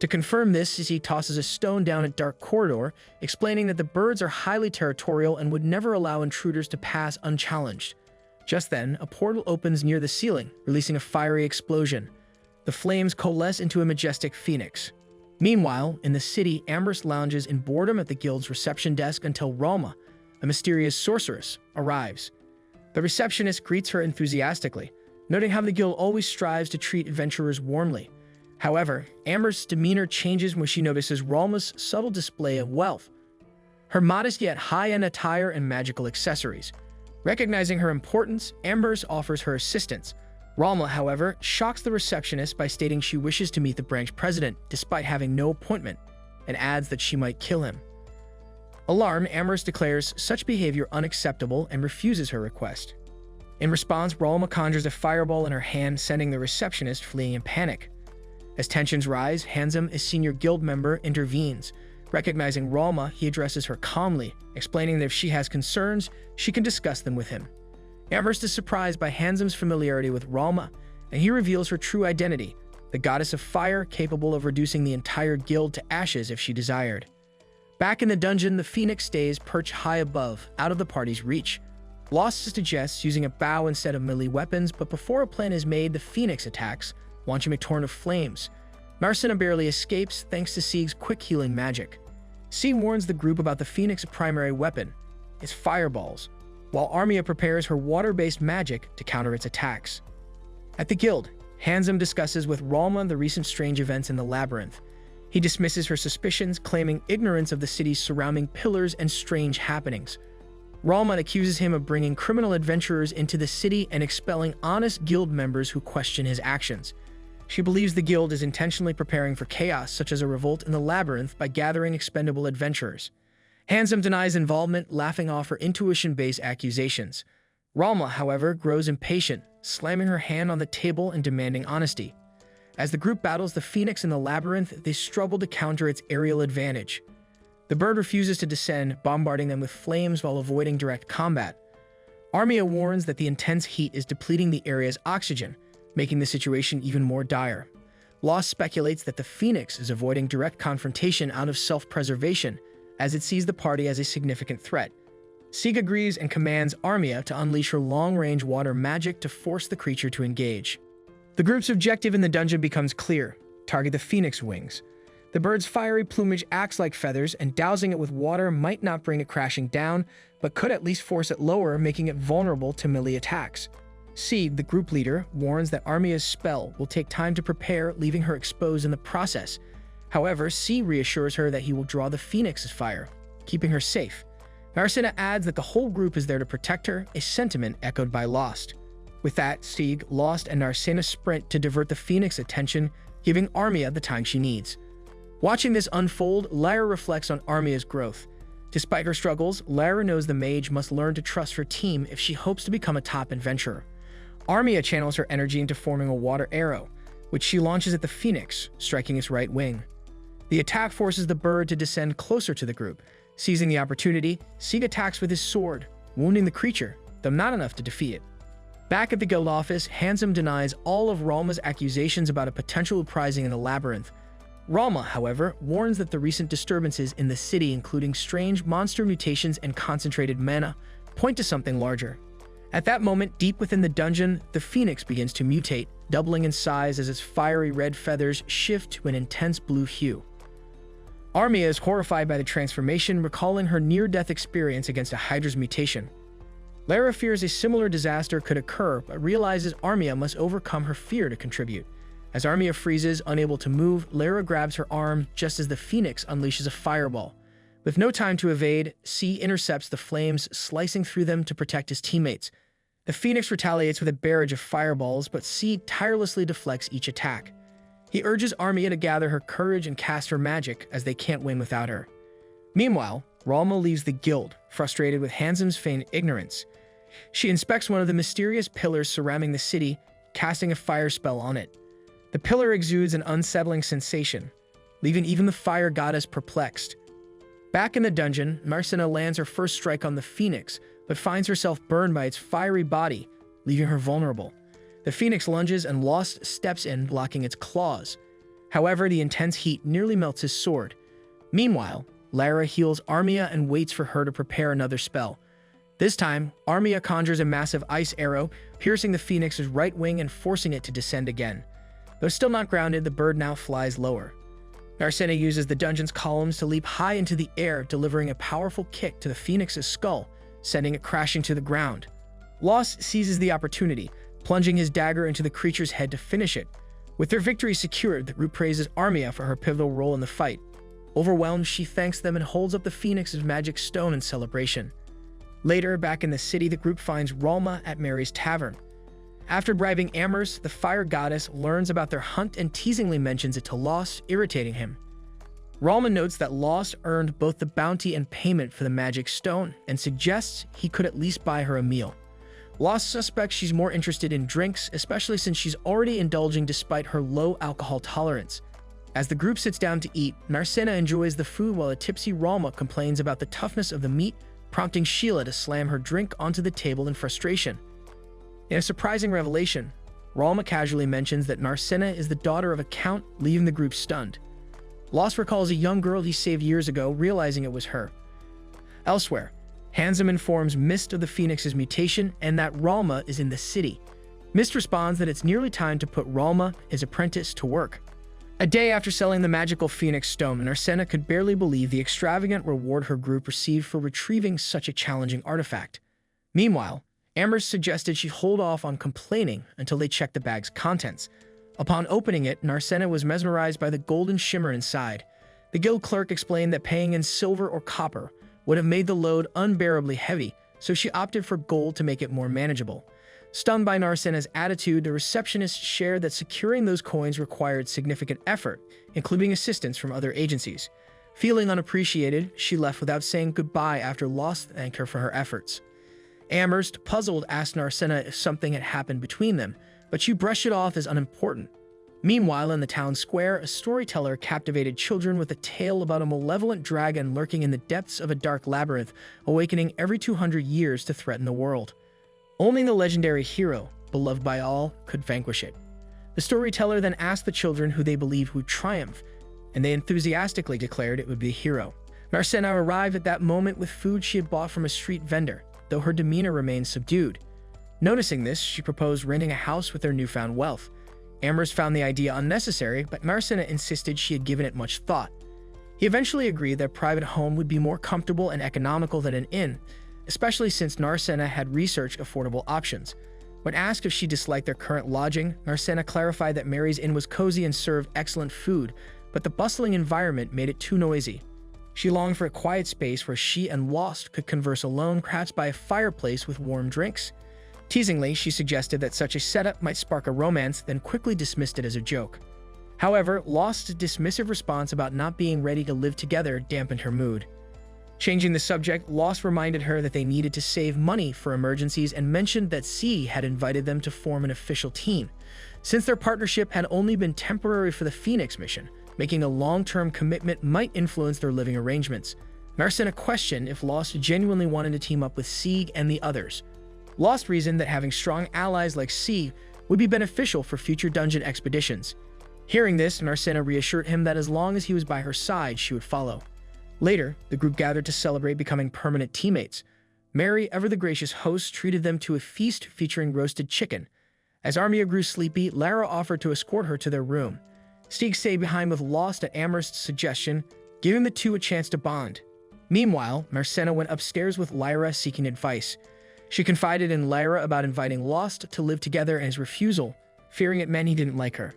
To confirm this, he tosses a stone down a dark corridor, explaining that the birds are highly territorial and would never allow intruders to pass unchallenged. Just then, a portal opens near the ceiling, releasing a fiery explosion. The flames coalesce into a majestic phoenix. Meanwhile, in the city, Amberst lounges in boredom at the guild's reception desk until Ralma, a mysterious sorceress, arrives. The receptionist greets her enthusiastically, noting how the guild always strives to treat adventurers warmly. However, Amberst's demeanor changes when she notices Ralma's subtle display of wealth, her modest yet high-end attire and magical accessories. Recognizing her importance, Amberst offers her assistance. Ralma, however, shocks the receptionist by stating she wishes to meet the branch president despite having no appointment, and adds that she might kill him. Alarmed, Amherst declares such behavior unacceptable and refuses her request. In response, Ralma conjures a fireball in her hand, sending the receptionist fleeing in panic. As tensions rise, Handsome, a senior guild member, intervenes. Recognizing Ralma, he addresses her calmly, explaining that if she has concerns, she can discuss them with him. Amherst is surprised by Handsome's familiarity with Ralma, and he reveals her true identity, the goddess of fire capable of reducing the entire guild to ashes if she desired. Back in the dungeon, the phoenix stays perched high above, out of the party's reach. Lost suggests using a bow instead of melee weapons, but before a plan is made, the phoenix attacks, launching a torrent of flames. Marcina barely escapes thanks to Sieg's quick healing magic. Sieg warns the group about the phoenix's primary weapon, its fireballs, while Armia prepares her water-based magic to counter its attacks. At the guild, Handsome discusses with Ralma the recent strange events in the labyrinth. He dismisses her suspicions, claiming ignorance of the city's surrounding pillars and strange happenings. Ralma accuses him of bringing criminal adventurers into the city and expelling honest guild members who question his actions. She believes the guild is intentionally preparing for chaos, such as a revolt in the labyrinth, by gathering expendable adventurers. Handsome denies involvement, laughing off her intuition-based accusations. Ralma, however, grows impatient, slamming her hand on the table and demanding honesty. As the group battles the phoenix in the labyrinth, they struggle to counter its aerial advantage. The bird refuses to descend, bombarding them with flames while avoiding direct combat. Armia warns that the intense heat is depleting the area's oxygen, making the situation even more dire. Lost speculates that the phoenix is avoiding direct confrontation out of self-preservation, as it sees the party as a significant threat. Sieg agrees and commands Armia to unleash her long-range water magic to force the creature to engage. The group's objective in the dungeon becomes clear: target the phoenix wings. The bird's fiery plumage acts like feathers, and dousing it with water might not bring it crashing down, but could at least force it lower, making it vulnerable to melee attacks. Sieg, the group leader, warns that Armia's spell will take time to prepare, leaving her exposed in the process. However, Sieg reassures her that he will draw the phoenix's fire, keeping her safe. Marcina adds that the whole group is there to protect her, a sentiment echoed by Lost. With that, Sieg, Lost, and Marcina sprint to divert the phoenix's attention, giving Armia the time she needs. Watching this unfold, Lyra reflects on Armia's growth. Despite her struggles, Lyra knows the mage must learn to trust her team if she hopes to become a top adventurer. Armia channels her energy into forming a water arrow, which she launches at the phoenix, striking its right wing. The attack forces the bird to descend closer to the group. Seizing the opportunity, Sieg attacks with his sword, wounding the creature, though not enough to defeat it. Back at the guild office, Handsome denies all of Ralma's accusations about a potential uprising in the labyrinth. Ralma, however, warns that the recent disturbances in the city, including strange monster mutations and concentrated mana, point to something larger. At that moment, deep within the dungeon, the phoenix begins to mutate, doubling in size as its fiery red feathers shift to an intense blue hue. Armia is horrified by the transformation, recalling her near-death experience against a Hydra's mutation. Lyra fears a similar disaster could occur, but realizes Armia must overcome her fear to contribute. As Armia freezes, unable to move, Lyra grabs her arm just as the phoenix unleashes a fireball. With no time to evade, C intercepts the flames, slicing through them to protect his teammates. The phoenix retaliates with a barrage of fireballs, but C tirelessly deflects each attack. He urges Armia to gather her courage and cast her magic, as they can't win without her. Meanwhile, Ralma leaves the guild, frustrated with Handsome's feigned ignorance. She inspects one of the mysterious pillars surrounding the city, casting a fire spell on it. The pillar exudes an unsettling sensation, leaving even the fire goddess perplexed. Back in the dungeon, Marcina lands her first strike on the phoenix, but finds herself burned by its fiery body, leaving her vulnerable. The phoenix lunges and Lost steps in, blocking its claws. However, the intense heat nearly melts his sword. Meanwhile, Lyra heals Armia and waits for her to prepare another spell. This time, Armia conjures a massive ice arrow, piercing the phoenix's right wing and forcing it to descend again. Though still not grounded, the bird now flies lower. Marcina uses the dungeon's columns to leap high into the air, delivering a powerful kick to the phoenix's skull, sending it crashing to the ground. Lost seizes the opportunity, plunging his dagger into the creature's head to finish it. With their victory secured, the group praises Armia for her pivotal role in the fight. Overwhelmed, she thanks them and holds up the phoenix's magic stone in celebration. Later, back in the city, the group finds Ralma at Mary's tavern. After bribing Amherst, the fire goddess learns about their hunt and teasingly mentions it to Lost, irritating him. Ralma notes that Lost earned both the bounty and payment for the magic stone, and suggests he could at least buy her a meal. Lost suspects she's more interested in drinks, especially since she's already indulging despite her low alcohol tolerance. As the group sits down to eat, Marcina enjoys the food while a tipsy Ralma complains about the toughness of the meat, prompting Sheila to slam her drink onto the table in frustration. In a surprising revelation, Ralma casually mentions that Marcina is the daughter of a count, leaving the group stunned. Lost recalls a young girl he saved years ago, realizing it was her. Elsewhere, Handsome informs Mist of the Phoenix's mutation and that Ralma is in the city. Mist responds that it's nearly time to put Ralma, his apprentice, to work. A day after selling the magical Phoenix Stone, Narcena could barely believe the extravagant reward her group received for retrieving such a challenging artifact. Meanwhile, Amherst suggested she hold off on complaining until they checked the bag's contents. Upon opening it, Narcena was mesmerized by the golden shimmer inside. The guild clerk explained that paying in silver or copper would have made the load unbearably heavy, so she opted for gold to make it more manageable. Stunned by Narcena's attitude, the receptionist shared that securing those coins required significant effort, including assistance from other agencies. Feeling unappreciated, she left without saying goodbye after Lost thanked her for her efforts. Amherst, puzzled, asked Narcena if something had happened between them, but she brushed it off as unimportant. Meanwhile, in the town square, a storyteller captivated children with a tale about a malevolent dragon lurking in the depths of a dark labyrinth, awakening every 200 years to threaten the world. Only the legendary hero, beloved by all, could vanquish it. The storyteller then asked the children who they believed would triumph, and they enthusiastically declared it would be a hero. Narcena arrived at that moment with food she had bought from a street vendor, though her demeanor remained subdued. Noticing this, she proposed renting a house with their newfound wealth. Amherst found the idea unnecessary, but Narcena insisted she had given it much thought. He eventually agreed that a private home would be more comfortable and economical than an inn, especially since Narcena had researched affordable options. When asked if she disliked their current lodging, Narcena clarified that Mary's Inn was cozy and served excellent food, but the bustling environment made it too noisy. She longed for a quiet space where she and Lost could converse alone, perhaps by a fireplace with warm drinks. Teasingly, she suggested that such a setup might spark a romance, then quickly dismissed it as a joke. However, Lost's dismissive response about not being ready to live together dampened her mood. Changing the subject, Lost reminded her that they needed to save money for emergencies and mentioned that C had invited them to form an official team. Since their partnership had only been temporary for the Phoenix mission, making a long-term commitment might influence their living arrangements. Narcena questioned if Lost genuinely wanted to team up with Sieg and the others. Lost reasoned that having strong allies like C would be beneficial for future dungeon expeditions. Hearing this, Narcena reassured him that as long as he was by her side, she would follow. Later, the group gathered to celebrate becoming permanent teammates. Mary, ever the gracious host, treated them to a feast featuring roasted chicken. As Armia grew sleepy, Lara offered to escort her to their room. Stieg stayed behind with Lost at Amherst's suggestion, giving the two a chance to bond. Meanwhile, Narcena went upstairs with Lyra seeking advice. She confided in Lyra about inviting Lost to live together and his refusal, fearing it meant he didn't like her.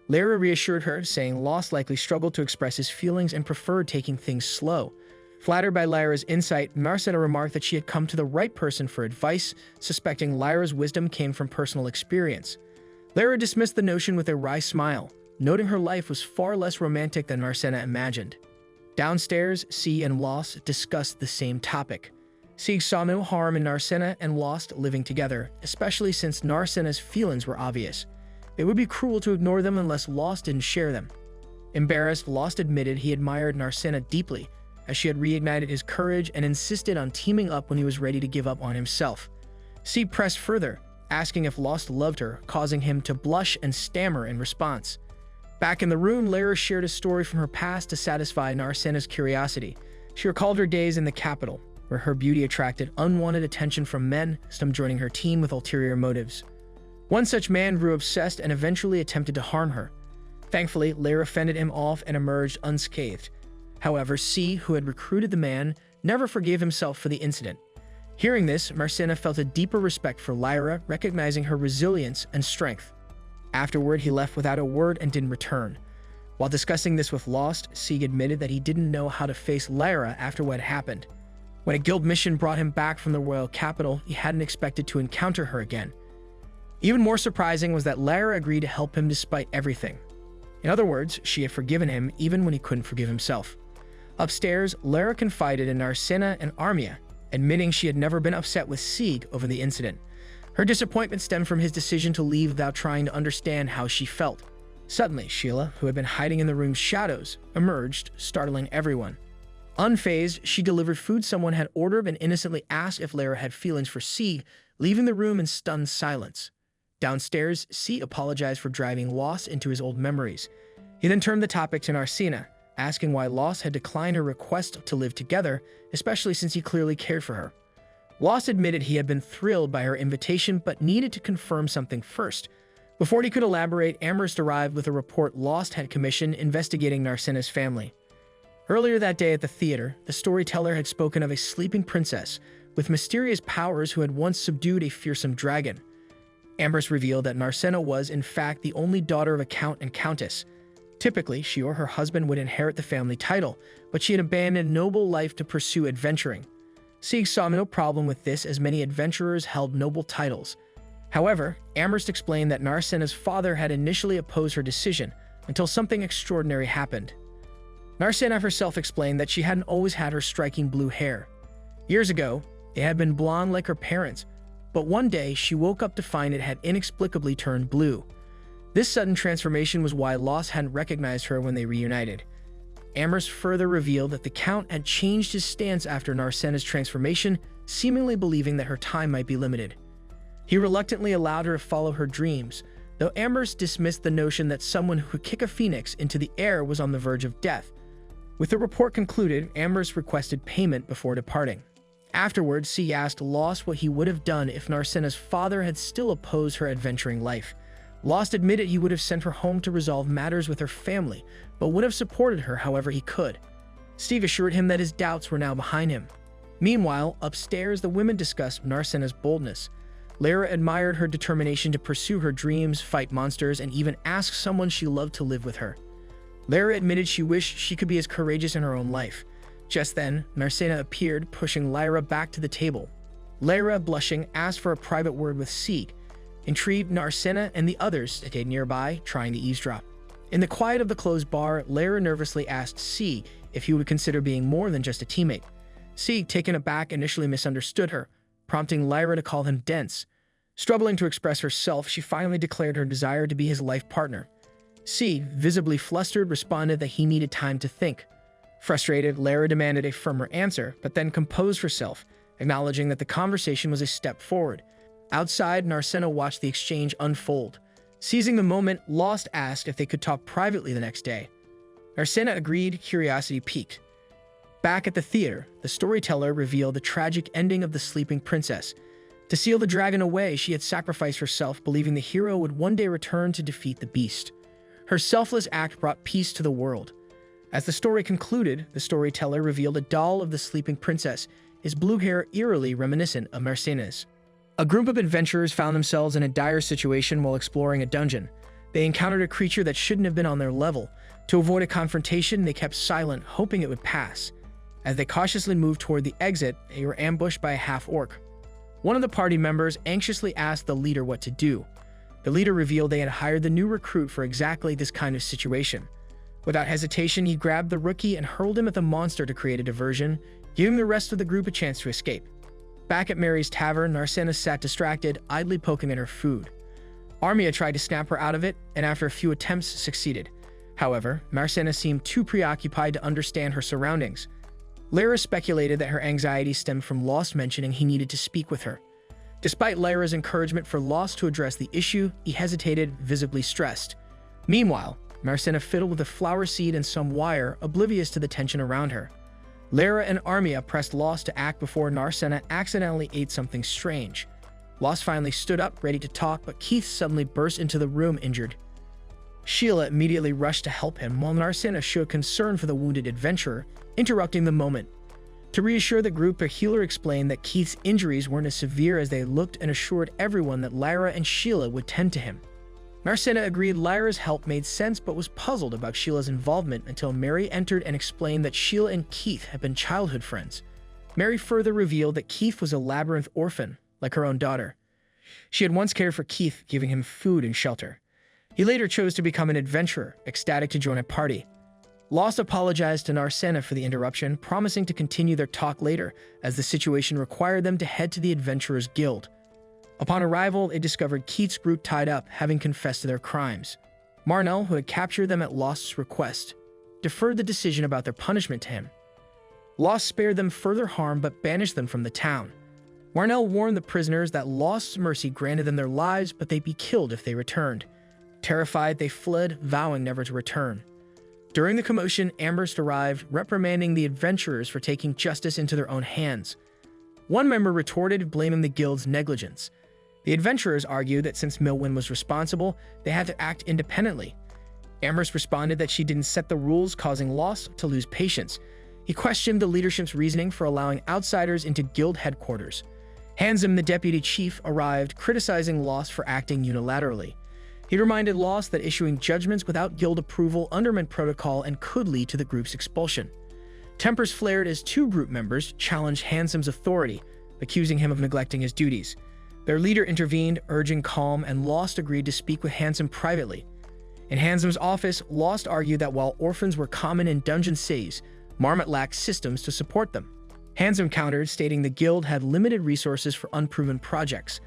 Lyra reassured her, saying Lost likely struggled to express his feelings and preferred taking things slow. Flattered by Lyra's insight, Narcena remarked that she had come to the right person for advice, suspecting Lyra's wisdom came from personal experience. Lyra dismissed the notion with a wry smile, noting her life was far less romantic than Narcena imagined. Downstairs, C and Lost discussed the same topic. Sieg saw no harm in Narcena and Lost living together, especially since Narcena's feelings were obvious. It would be cruel to ignore them unless Lost didn't share them. Embarrassed, Lost admitted he admired Narcena deeply, as she had reignited his courage and insisted on teaming up when he was ready to give up on himself. Sieg pressed further, asking if Lost loved her, causing him to blush and stammer in response. Back in the room, Lyra shared a story from her past to satisfy Narcena's curiosity. She recalled her days in the capital, where her beauty attracted unwanted attention from men, some joining her team with ulterior motives. One such man grew obsessed and eventually attempted to harm her. Thankfully, Lyra fended him off and emerged unscathed. However, C, who had recruited the man, never forgave himself for the incident. Hearing this, Narcena felt a deeper respect for Lyra, recognizing her resilience and strength. Afterward, he left without a word and didn't return. While discussing this with Lost, Sieg admitted that he didn't know how to face Lyra after what happened. When a guild mission brought him back from the royal capital, he hadn't expected to encounter her again. Even more surprising was that Lyra agreed to help him despite everything. In other words, she had forgiven him even when he couldn't forgive himself. Upstairs, Lyra confided in Narcena and Armia, admitting she had never been upset with Sieg over the incident. Her disappointment stemmed from his decision to leave without trying to understand how she felt. Suddenly, Sheila, who had been hiding in the room's shadows, emerged, startling everyone. Unfazed, she delivered food someone had ordered and innocently asked if Lyra had feelings for Sieg, leaving the room in stunned silence. Downstairs, C apologized for driving Lost into his old memories. He then turned the topic to Narcena, asking why Lost had declined her request to live together, especially since he clearly cared for her. Lost admitted he had been thrilled by her invitation but needed to confirm something first. Before he could elaborate, Amherst arrived with a report Lost had commissioned investigating Narsena's family. Earlier that day at the theater, the storyteller had spoken of a sleeping princess with mysterious powers who had once subdued a fearsome dragon. Amherst revealed that Narsena was, in fact, the only daughter of a count and countess. Typically, she or her husband would inherit the family title, but she had abandoned noble life to pursue adventuring. Sieg saw no problem with this, as many adventurers held noble titles. However, Amherst explained that Narsena's father had initially opposed her decision until something extraordinary happened. Narsena herself explained that she hadn't always had her striking blue hair. Years ago, it had been blonde like her parents, but one day she woke up to find it had inexplicably turned blue. This sudden transformation was why Lost hadn't recognized her when they reunited. Amherst further revealed that the Count had changed his stance after Narsena's transformation, seemingly believing that her time might be limited. He reluctantly allowed her to follow her dreams, though Amherst dismissed the notion that someone who could kick a phoenix into the air was on the verge of death. With the report concluded, Amherst requested payment before departing. Afterwards, C asked Lost what he would have done if Narsena's father had still opposed her adventuring life. Lost admitted he would have sent her home to resolve matters with her family, but would have supported her however he could. Steve assured him that his doubts were now behind him. Meanwhile, upstairs, the women discussed Narsena's boldness. Lara admired her determination to pursue her dreams, fight monsters, and even ask someone she loved to live with her. Lara admitted she wished she could be as courageous in her own life. Just then, Narsena appeared, pushing Lyra back to the table. Lara, blushing, asked for a private word with Sieg. Intrigued, Narsena and the others stayed nearby, trying to eavesdrop. In the quiet of the closed bar, Lara nervously asked Sieg if he would consider being more than just a teammate. Sieg, taken aback, initially misunderstood her, prompting Lyra to call him dense. Struggling to express herself, she finally declared her desire to be his life partner. Sieg, visibly flustered, responded that he needed time to think. Frustrated, Lara demanded a firmer answer, but then composed herself, acknowledging that the conversation was a step forward. Outside, Narsena watched the exchange unfold. Seizing the moment, Lost asked if they could talk privately the next day. Narsena agreed, curiosity piqued. Back at the theater, the storyteller revealed the tragic ending of the sleeping princess. To seal the dragon away, she had sacrificed herself, believing the hero would one day return to defeat the beast. Her selfless act brought peace to the world. As the story concluded, the storyteller revealed a doll of the sleeping princess, his blue hair eerily reminiscent of Narsena's. A group of adventurers found themselves in a dire situation while exploring a dungeon. They encountered a creature that shouldn't have been on their level. To avoid a confrontation, they kept silent, hoping it would pass. As they cautiously moved toward the exit, they were ambushed by a half-orc. One of the party members anxiously asked the leader what to do. The leader revealed they had hired the new recruit for exactly this kind of situation. Without hesitation, he grabbed the rookie and hurled him at the monster to create a diversion, giving the rest of the group a chance to escape. Back at Mary's tavern, Narsena sat distracted, idly poking at her food. Armia tried to snap her out of it, and after a few attempts, succeeded. However, Narsena seemed too preoccupied to understand her surroundings. Lyra speculated that her anxiety stemmed from Lost mentioning he needed to speak with her. Despite Lyra's encouragement for Lost to address the issue, he hesitated, visibly stressed. Meanwhile, Narsena fiddled with a flower seed and some wire, oblivious to the tension around her. Lara and Armia pressed Lost to act before Narsena accidentally ate something strange. Lost finally stood up, ready to talk, but Keith suddenly burst into the room injured. Sheila immediately rushed to help him, while Narsena showed concern for the wounded adventurer, interrupting the moment. To reassure the group, a healer explained that Keith's injuries weren't as severe as they looked and assured everyone that Lyra and Sheila would tend to him. Narsena agreed Lyra's help made sense but was puzzled about Sheila's involvement until Mary entered and explained that Sheila and Keith had been childhood friends. Mary further revealed that Keith was a labyrinth orphan, like her own daughter. She had once cared for Keith, giving him food and shelter. He later chose to become an adventurer, ecstatic to join a party. Lost apologized to Narsena for the interruption, promising to continue their talk later, as the situation required them to head to the Adventurers Guild. Upon arrival, they discovered Keith's group tied up, having confessed to their crimes. Marnell, who had captured them at Lost's request, deferred the decision about their punishment to him. Lost spared them further harm but banished them from the town. Marnell warned the prisoners that Lost's mercy granted them their lives, but they'd be killed if they returned. Terrified, they fled, vowing never to return. During the commotion, Amherst arrived, reprimanding the adventurers for taking justice into their own hands. One member retorted, blaming the guild's negligence. The adventurers argued that since Milwyn was responsible, they had to act independently. Amherst responded that she didn't set the rules, causing Lost to lose patience. He questioned the leadership's reasoning for allowing outsiders into guild headquarters. Handsome, the deputy chief, arrived, criticizing Lost for acting unilaterally. He reminded Lost that issuing judgments without guild approval undermined protocol and could lead to the group's expulsion. Tempers flared as two group members challenged Handsome's authority, accusing him of neglecting his duties. Their leader intervened, urging calm, and Lost agreed to speak with Handsome privately. In Handsome's office, Lost argued that while orphans were common in dungeon cities, Marmot lacked systems to support them. Handsome countered, stating the guild had limited resources for unproven projects.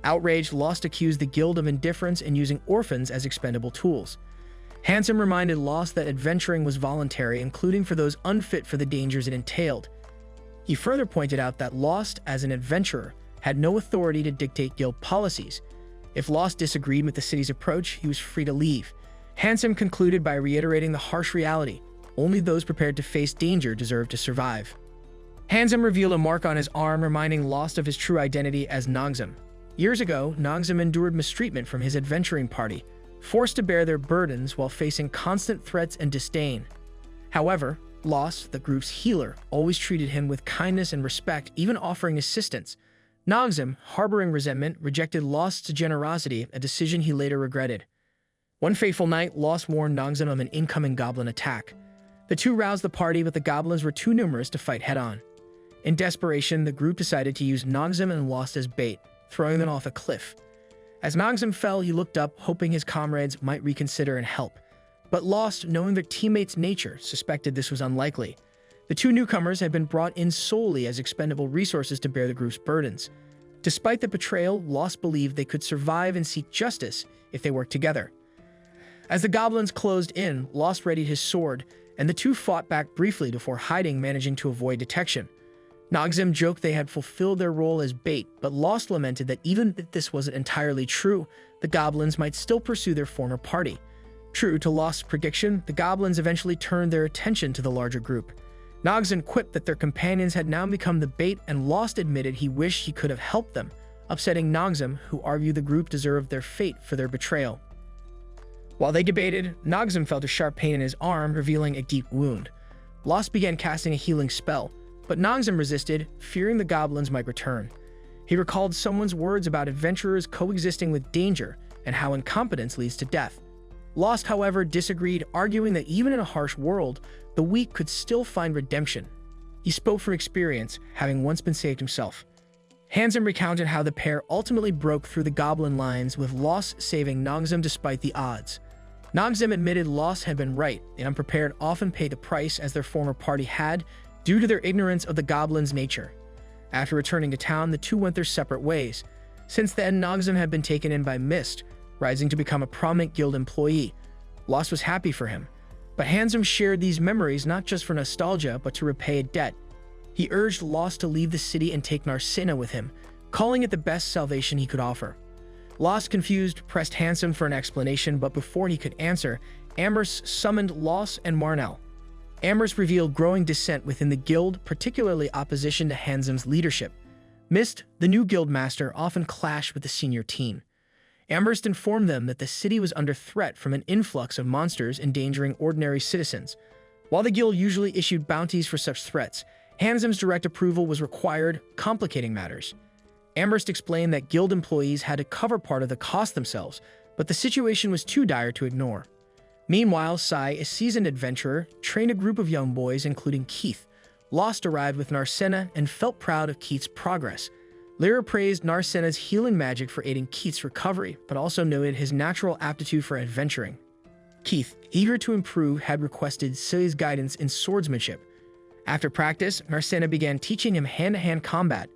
Outraged, Lost accused the guild of indifference in using orphans as expendable tools. Handsome reminded Lost that adventuring was voluntary, including for those unfit for the dangers it entailed. He further pointed out that Lost, as an adventurer, had no authority to dictate guild policies. If Lost disagreed with the city's approach, he was free to leave. Handsome concluded by reiterating the harsh reality: only those prepared to face danger deserve to survive. Handsome revealed a mark on his arm, reminding Lost of his true identity as Noxum. Years ago, Noxum endured mistreatment from his adventuring party, forced to bear their burdens while facing constant threats and disdain. However, Lost, the group's healer, always treated him with kindness and respect, even offering assistance. Noxum, harboring resentment, rejected Lost's generosity, a decision he later regretted. One fateful night, Lost warned Noxum of an incoming goblin attack. The two roused the party, but the goblins were too numerous to fight head-on. In desperation, the group decided to use Noxum and Lost as bait, throwing them off a cliff. As Noxum fell, he looked up, hoping his comrades might reconsider and help. But Lost, knowing their teammates' nature, suspected this was unlikely. The two newcomers had been brought in solely as expendable resources to bear the group's burdens. Despite the betrayal, Lost believed they could survive and seek justice if they worked together. As the goblins closed in, Lost readied his sword, and the two fought back briefly before hiding, managing to avoid detection. Noxum joked they had fulfilled their role as bait, but Lost lamented that even if this wasn't entirely true, the goblins might still pursue their former party. True to Lost's prediction, the goblins eventually turned their attention to the larger group. Noxum quipped that their companions had now become the bait, and Lost admitted he wished he could have helped them, upsetting Noxum, who argued the group deserved their fate for their betrayal. While they debated, Noxum felt a sharp pain in his arm, revealing a deep wound. Lost began casting a healing spell, but Noxum resisted, fearing the goblins might return. He recalled someone's words about adventurers coexisting with danger and how incompetence leads to death. Lost, however, disagreed, arguing that even in a harsh world, the weak could still find redemption. He spoke from experience, having once been saved himself. Handsome recounted how the pair ultimately broke through the goblin lines, with Lost saving Noxum despite the odds. Noxum admitted Lost had been right. The unprepared often pay the price, as their former party had, due to their ignorance of the goblins' nature. After returning to town, the two went their separate ways. Since then, Noxum had been taken in by Mist, rising to become a prominent guild employee. Lost was happy for him, but Handsome shared these memories not just for nostalgia, but to repay a debt. He urged Lost to leave the city and take Narcina with him, calling it the best salvation he could offer. Lost, confused, pressed Handsome for an explanation, but before he could answer, Amherst summoned Lost and Marnell. Amherst revealed growing dissent within the guild, particularly opposition to Handsome's leadership. Mist, the new guild master, often clashed with the senior team. Amherst informed them that the city was under threat from an influx of monsters endangering ordinary citizens. While the guild usually issued bounties for such threats, Handsome's direct approval was required, complicating matters. Amherst explained that guild employees had to cover part of the cost themselves, but the situation was too dire to ignore. Meanwhile, Sai, a seasoned adventurer, trained a group of young boys, including Keith. Lost arrived with Narcina and felt proud of Keith's progress. Lyra praised Narcina's healing magic for aiding Keith's recovery, but also noted his natural aptitude for adventuring. Keith, eager to improve, had requested Sai's guidance in swordsmanship. After practice, Narcina began teaching him hand-to-hand combat.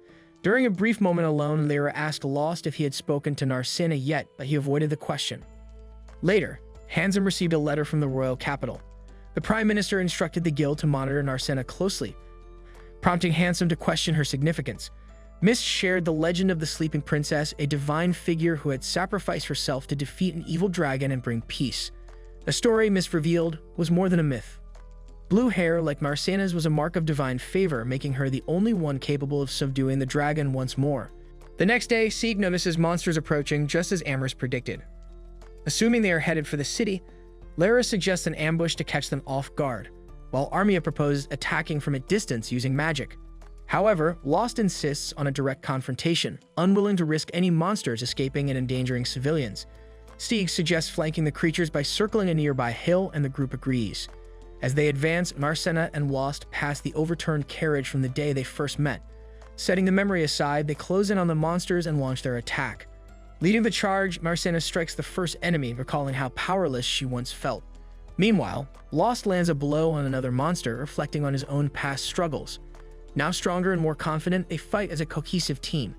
During a brief moment alone, Lyra asked Lost if he had spoken to Narcina yet, but he avoided the question. Later, Handsome received a letter from the royal capital. The Prime Minister instructed the guild to monitor Narcina closely, prompting Handsome to question her significance. Mist shared the legend of the Sleeping Princess, a divine figure who had sacrificed herself to defeat an evil dragon and bring peace. A story misrevealed was more than a myth. Blue hair like Marcena's was a mark of divine favor, making her the only one capable of subduing the dragon once more. The next day, Sieg notices monsters approaching just as Amherst predicted. Assuming they are headed for the city, Lara suggests an ambush to catch them off guard, while Armia proposes attacking from a distance using magic. However, Lost insists on a direct confrontation, unwilling to risk any monsters escaping and endangering civilians. Sieg suggests flanking the creatures by circling a nearby hill, and the group agrees. As they advance, Marcena and Lost pass the overturned carriage from the day they first met. Setting the memory aside, they close in on the monsters and launch their attack. Leading the charge, Marcena strikes the first enemy, recalling how powerless she once felt. Meanwhile, Lost lands a blow on another monster, reflecting on his own past struggles. Now stronger and more confident, they fight as a cohesive team.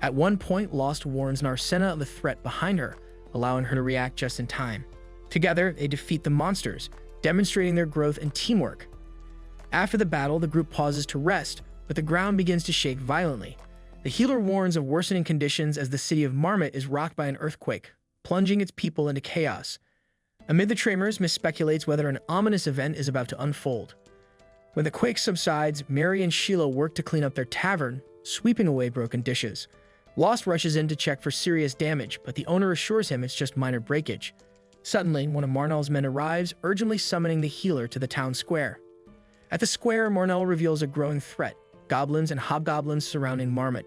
At one point, Lost warns Marcena of the threat behind her, allowing her to react just in time. Together, they defeat the monsters, demonstrating their growth and teamwork. After the battle, the group pauses to rest, but the ground begins to shake violently. The healer warns of worsening conditions as the city of Marmot is rocked by an earthquake, plunging its people into chaos. Amid the tremors, Miss speculates whether an ominous event is about to unfold. When the quake subsides, Mary and Sheila work to clean up their tavern, sweeping away broken dishes. Lost rushes in to check for serious damage, but the owner assures him it's just minor breakage. Suddenly, one of Marnell's men arrives, urgently summoning the healer to the town square. At the square, Marnell reveals a growing threat: goblins and hobgoblins surrounding Marmot.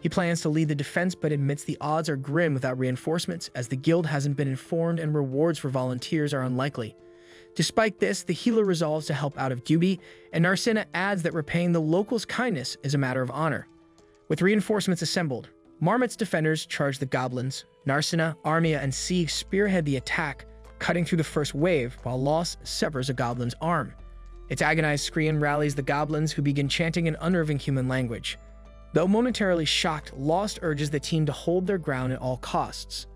He plans to lead the defense, but admits the odds are grim without reinforcements, as the guild hasn't been informed and rewards for volunteers are unlikely. Despite this, the healer resolves to help out of duty, and Narcina adds that repaying the locals' kindness is a matter of honor. With reinforcements assembled, Marmot's defenders charge the goblins. Narcina, Armia, and Sieg spearhead the attack, cutting through the first wave, while Lost severs a goblin's arm. Its agonized scream rallies the goblins, who begin chanting an unnerving human language. Though momentarily shocked, Lost urges the team to hold their ground at all costs.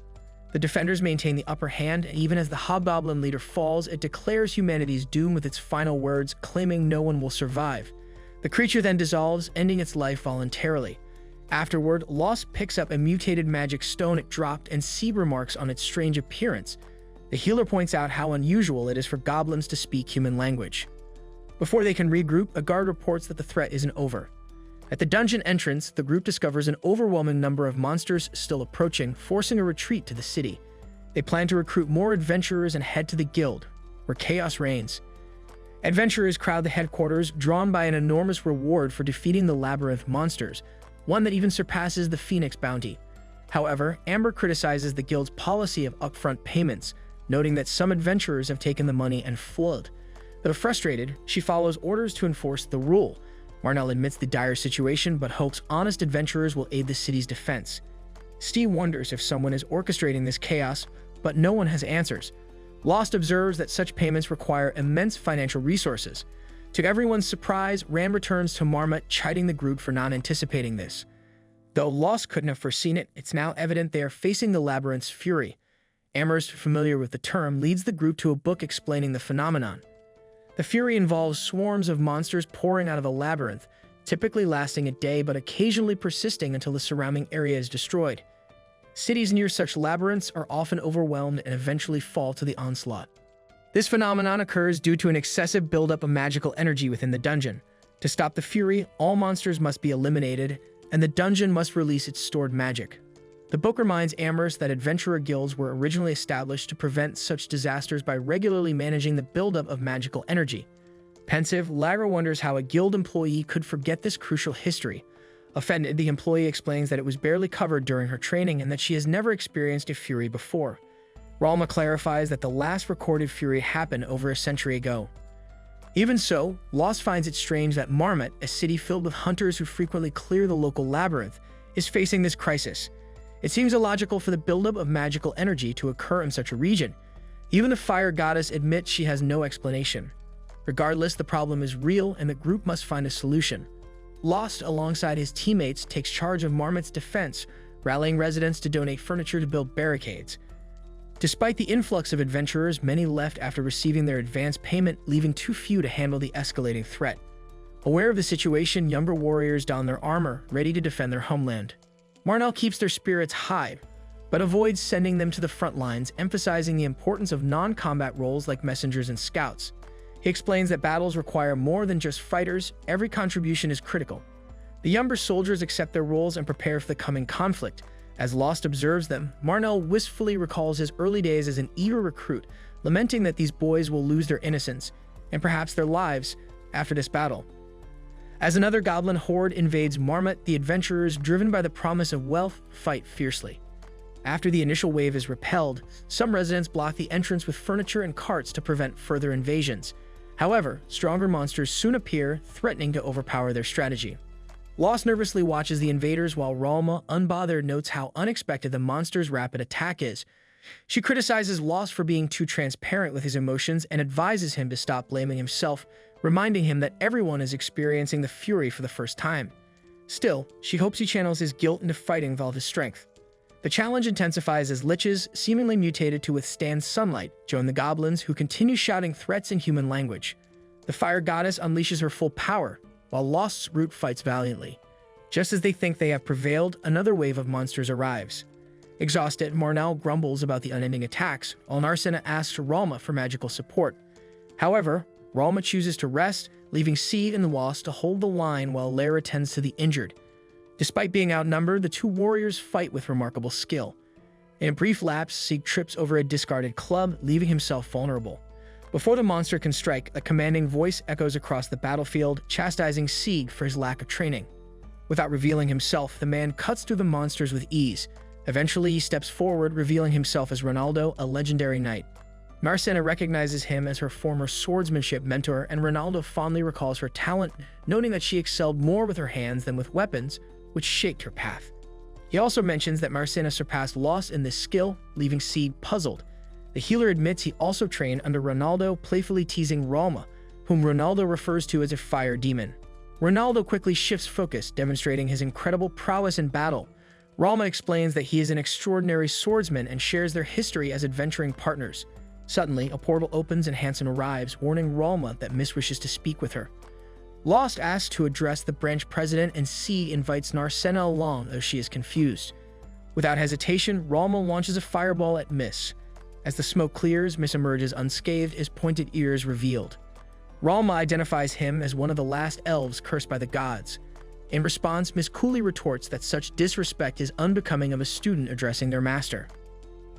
The defenders maintain the upper hand, and even as the hobgoblin leader falls, it declares humanity's doom with its final words, claiming no one will survive. The creature then dissolves, ending its life voluntarily. Afterward, Lost picks up a mutated magic stone it dropped and Sieg remarks on its strange appearance. The healer points out how unusual it is for goblins to speak human language. Before they can regroup, a guard reports that the threat isn't over. At the dungeon entrance, the group discovers an overwhelming number of monsters still approaching, forcing a retreat to the city. They plan to recruit more adventurers and head to the guild, where chaos reigns. Adventurers crowd the headquarters, drawn by an enormous reward for defeating the labyrinth monsters, one that even surpasses the Phoenix bounty. However, Amber criticizes the guild's policy of upfront payments, noting that some adventurers have taken the money and fled. Though frustrated, she follows orders to enforce the rule. Marnell admits the dire situation, but hopes honest adventurers will aid the city's defense. Steve wonders if someone is orchestrating this chaos, but no one has answers. Lost observes that such payments require immense financial resources. To everyone's surprise, Ram returns to Marmot, chiding the group for not anticipating this. Though Lost couldn't have foreseen it, it's now evident they are facing the labyrinth's fury. Amherst, familiar with the term, leads the group to a book explaining the phenomenon. The fury involves swarms of monsters pouring out of a labyrinth, typically lasting a day but occasionally persisting until the surrounding area is destroyed. Cities near such labyrinths are often overwhelmed and eventually fall to the onslaught. This phenomenon occurs due to an excessive buildup of magical energy within the dungeon. To stop the fury, all monsters must be eliminated, and the dungeon must release its stored magic. The book reminds Amherst that adventurer guilds were originally established to prevent such disasters by regularly managing the buildup of magical energy. Pensive, Lara wonders how a guild employee could forget this crucial history. Offended, the employee explains that it was barely covered during her training and that she has never experienced a fury before. Ralma clarifies that the last recorded fury happened over a century ago. Even so, Lost finds it strange that Marmot, a city filled with hunters who frequently clear the local labyrinth, is facing this crisis. It seems illogical for the buildup of magical energy to occur in such a region. Even the fire goddess admits she has no explanation. Regardless, the problem is real and the group must find a solution. Lost, alongside his teammates, takes charge of Marmot's defense, rallying residents to donate furniture to build barricades. Despite the influx of adventurers, many left after receiving their advance payment, leaving too few to handle the escalating threat. Aware of the situation, younger warriors don their armor, ready to defend their homeland. Marnell keeps their spirits high, but avoids sending them to the front lines, emphasizing the importance of non-combat roles like messengers and scouts. He explains that battles require more than just fighters, every contribution is critical. The younger soldiers accept their roles and prepare for the coming conflict. As Lost observes them, Marnell wistfully recalls his early days as an eager recruit, lamenting that these boys will lose their innocence, and perhaps their lives, after this battle. As another goblin horde invades Marmot, the adventurers, driven by the promise of wealth, fight fiercely. After the initial wave is repelled, some residents block the entrance with furniture and carts to prevent further invasions. However, stronger monsters soon appear, threatening to overpower their strategy. Lost nervously watches the invaders while Ralma, unbothered, notes how unexpected the monster's rapid attack is. She criticizes Lost for being too transparent with his emotions and advises him to stop blaming himself, reminding him that everyone is experiencing the fury for the first time. Still, she hopes he channels his guilt into fighting with all of his strength. The challenge intensifies as liches, seemingly mutated to withstand sunlight, join the goblins, who continue shouting threats in human language. The fire goddess unleashes her full power, while Lost's root fights valiantly. Just as they think they have prevailed, another wave of monsters arrives. Exhausted, Marnell grumbles about the unending attacks, while Narcina asks Ralma for magical support. However, Ralma chooses to rest, leaving Seed and the Wasp to hold the line while Lara tends to the injured. Despite being outnumbered, the two warriors fight with remarkable skill. In a brief lapse, Seed trips over a discarded club, leaving himself vulnerable. Before the monster can strike, a commanding voice echoes across the battlefield, chastising Seed for his lack of training. Without revealing himself, the man cuts through the monsters with ease. Eventually, he steps forward, revealing himself as Ronaldo, a legendary knight. Narcina recognizes him as her former swordsmanship mentor, and Ronaldo fondly recalls her talent, noting that she excelled more with her hands than with weapons, which shaped her path. He also mentions that Narcina surpassed Lost in this skill, leaving Seed puzzled. The healer admits he also trained under Ronaldo, playfully teasing Ralma, whom Ronaldo refers to as a fire demon. Ronaldo quickly shifts focus, demonstrating his incredible prowess in battle. Ralma explains that he is an extraordinary swordsman and shares their history as adventuring partners. Suddenly, a portal opens and Hansen arrives, warning Ralma that Miss wishes to speak with her. Lost asks to address the branch president, and Seed invites Narcina along as she is confused. Without hesitation, Ralma launches a fireball at Miss. As the smoke clears, Miss emerges unscathed, his pointed ears revealed. Ralma identifies him as one of the last elves cursed by the gods. In response, Miss coolly retorts that such disrespect is unbecoming of a student addressing their master.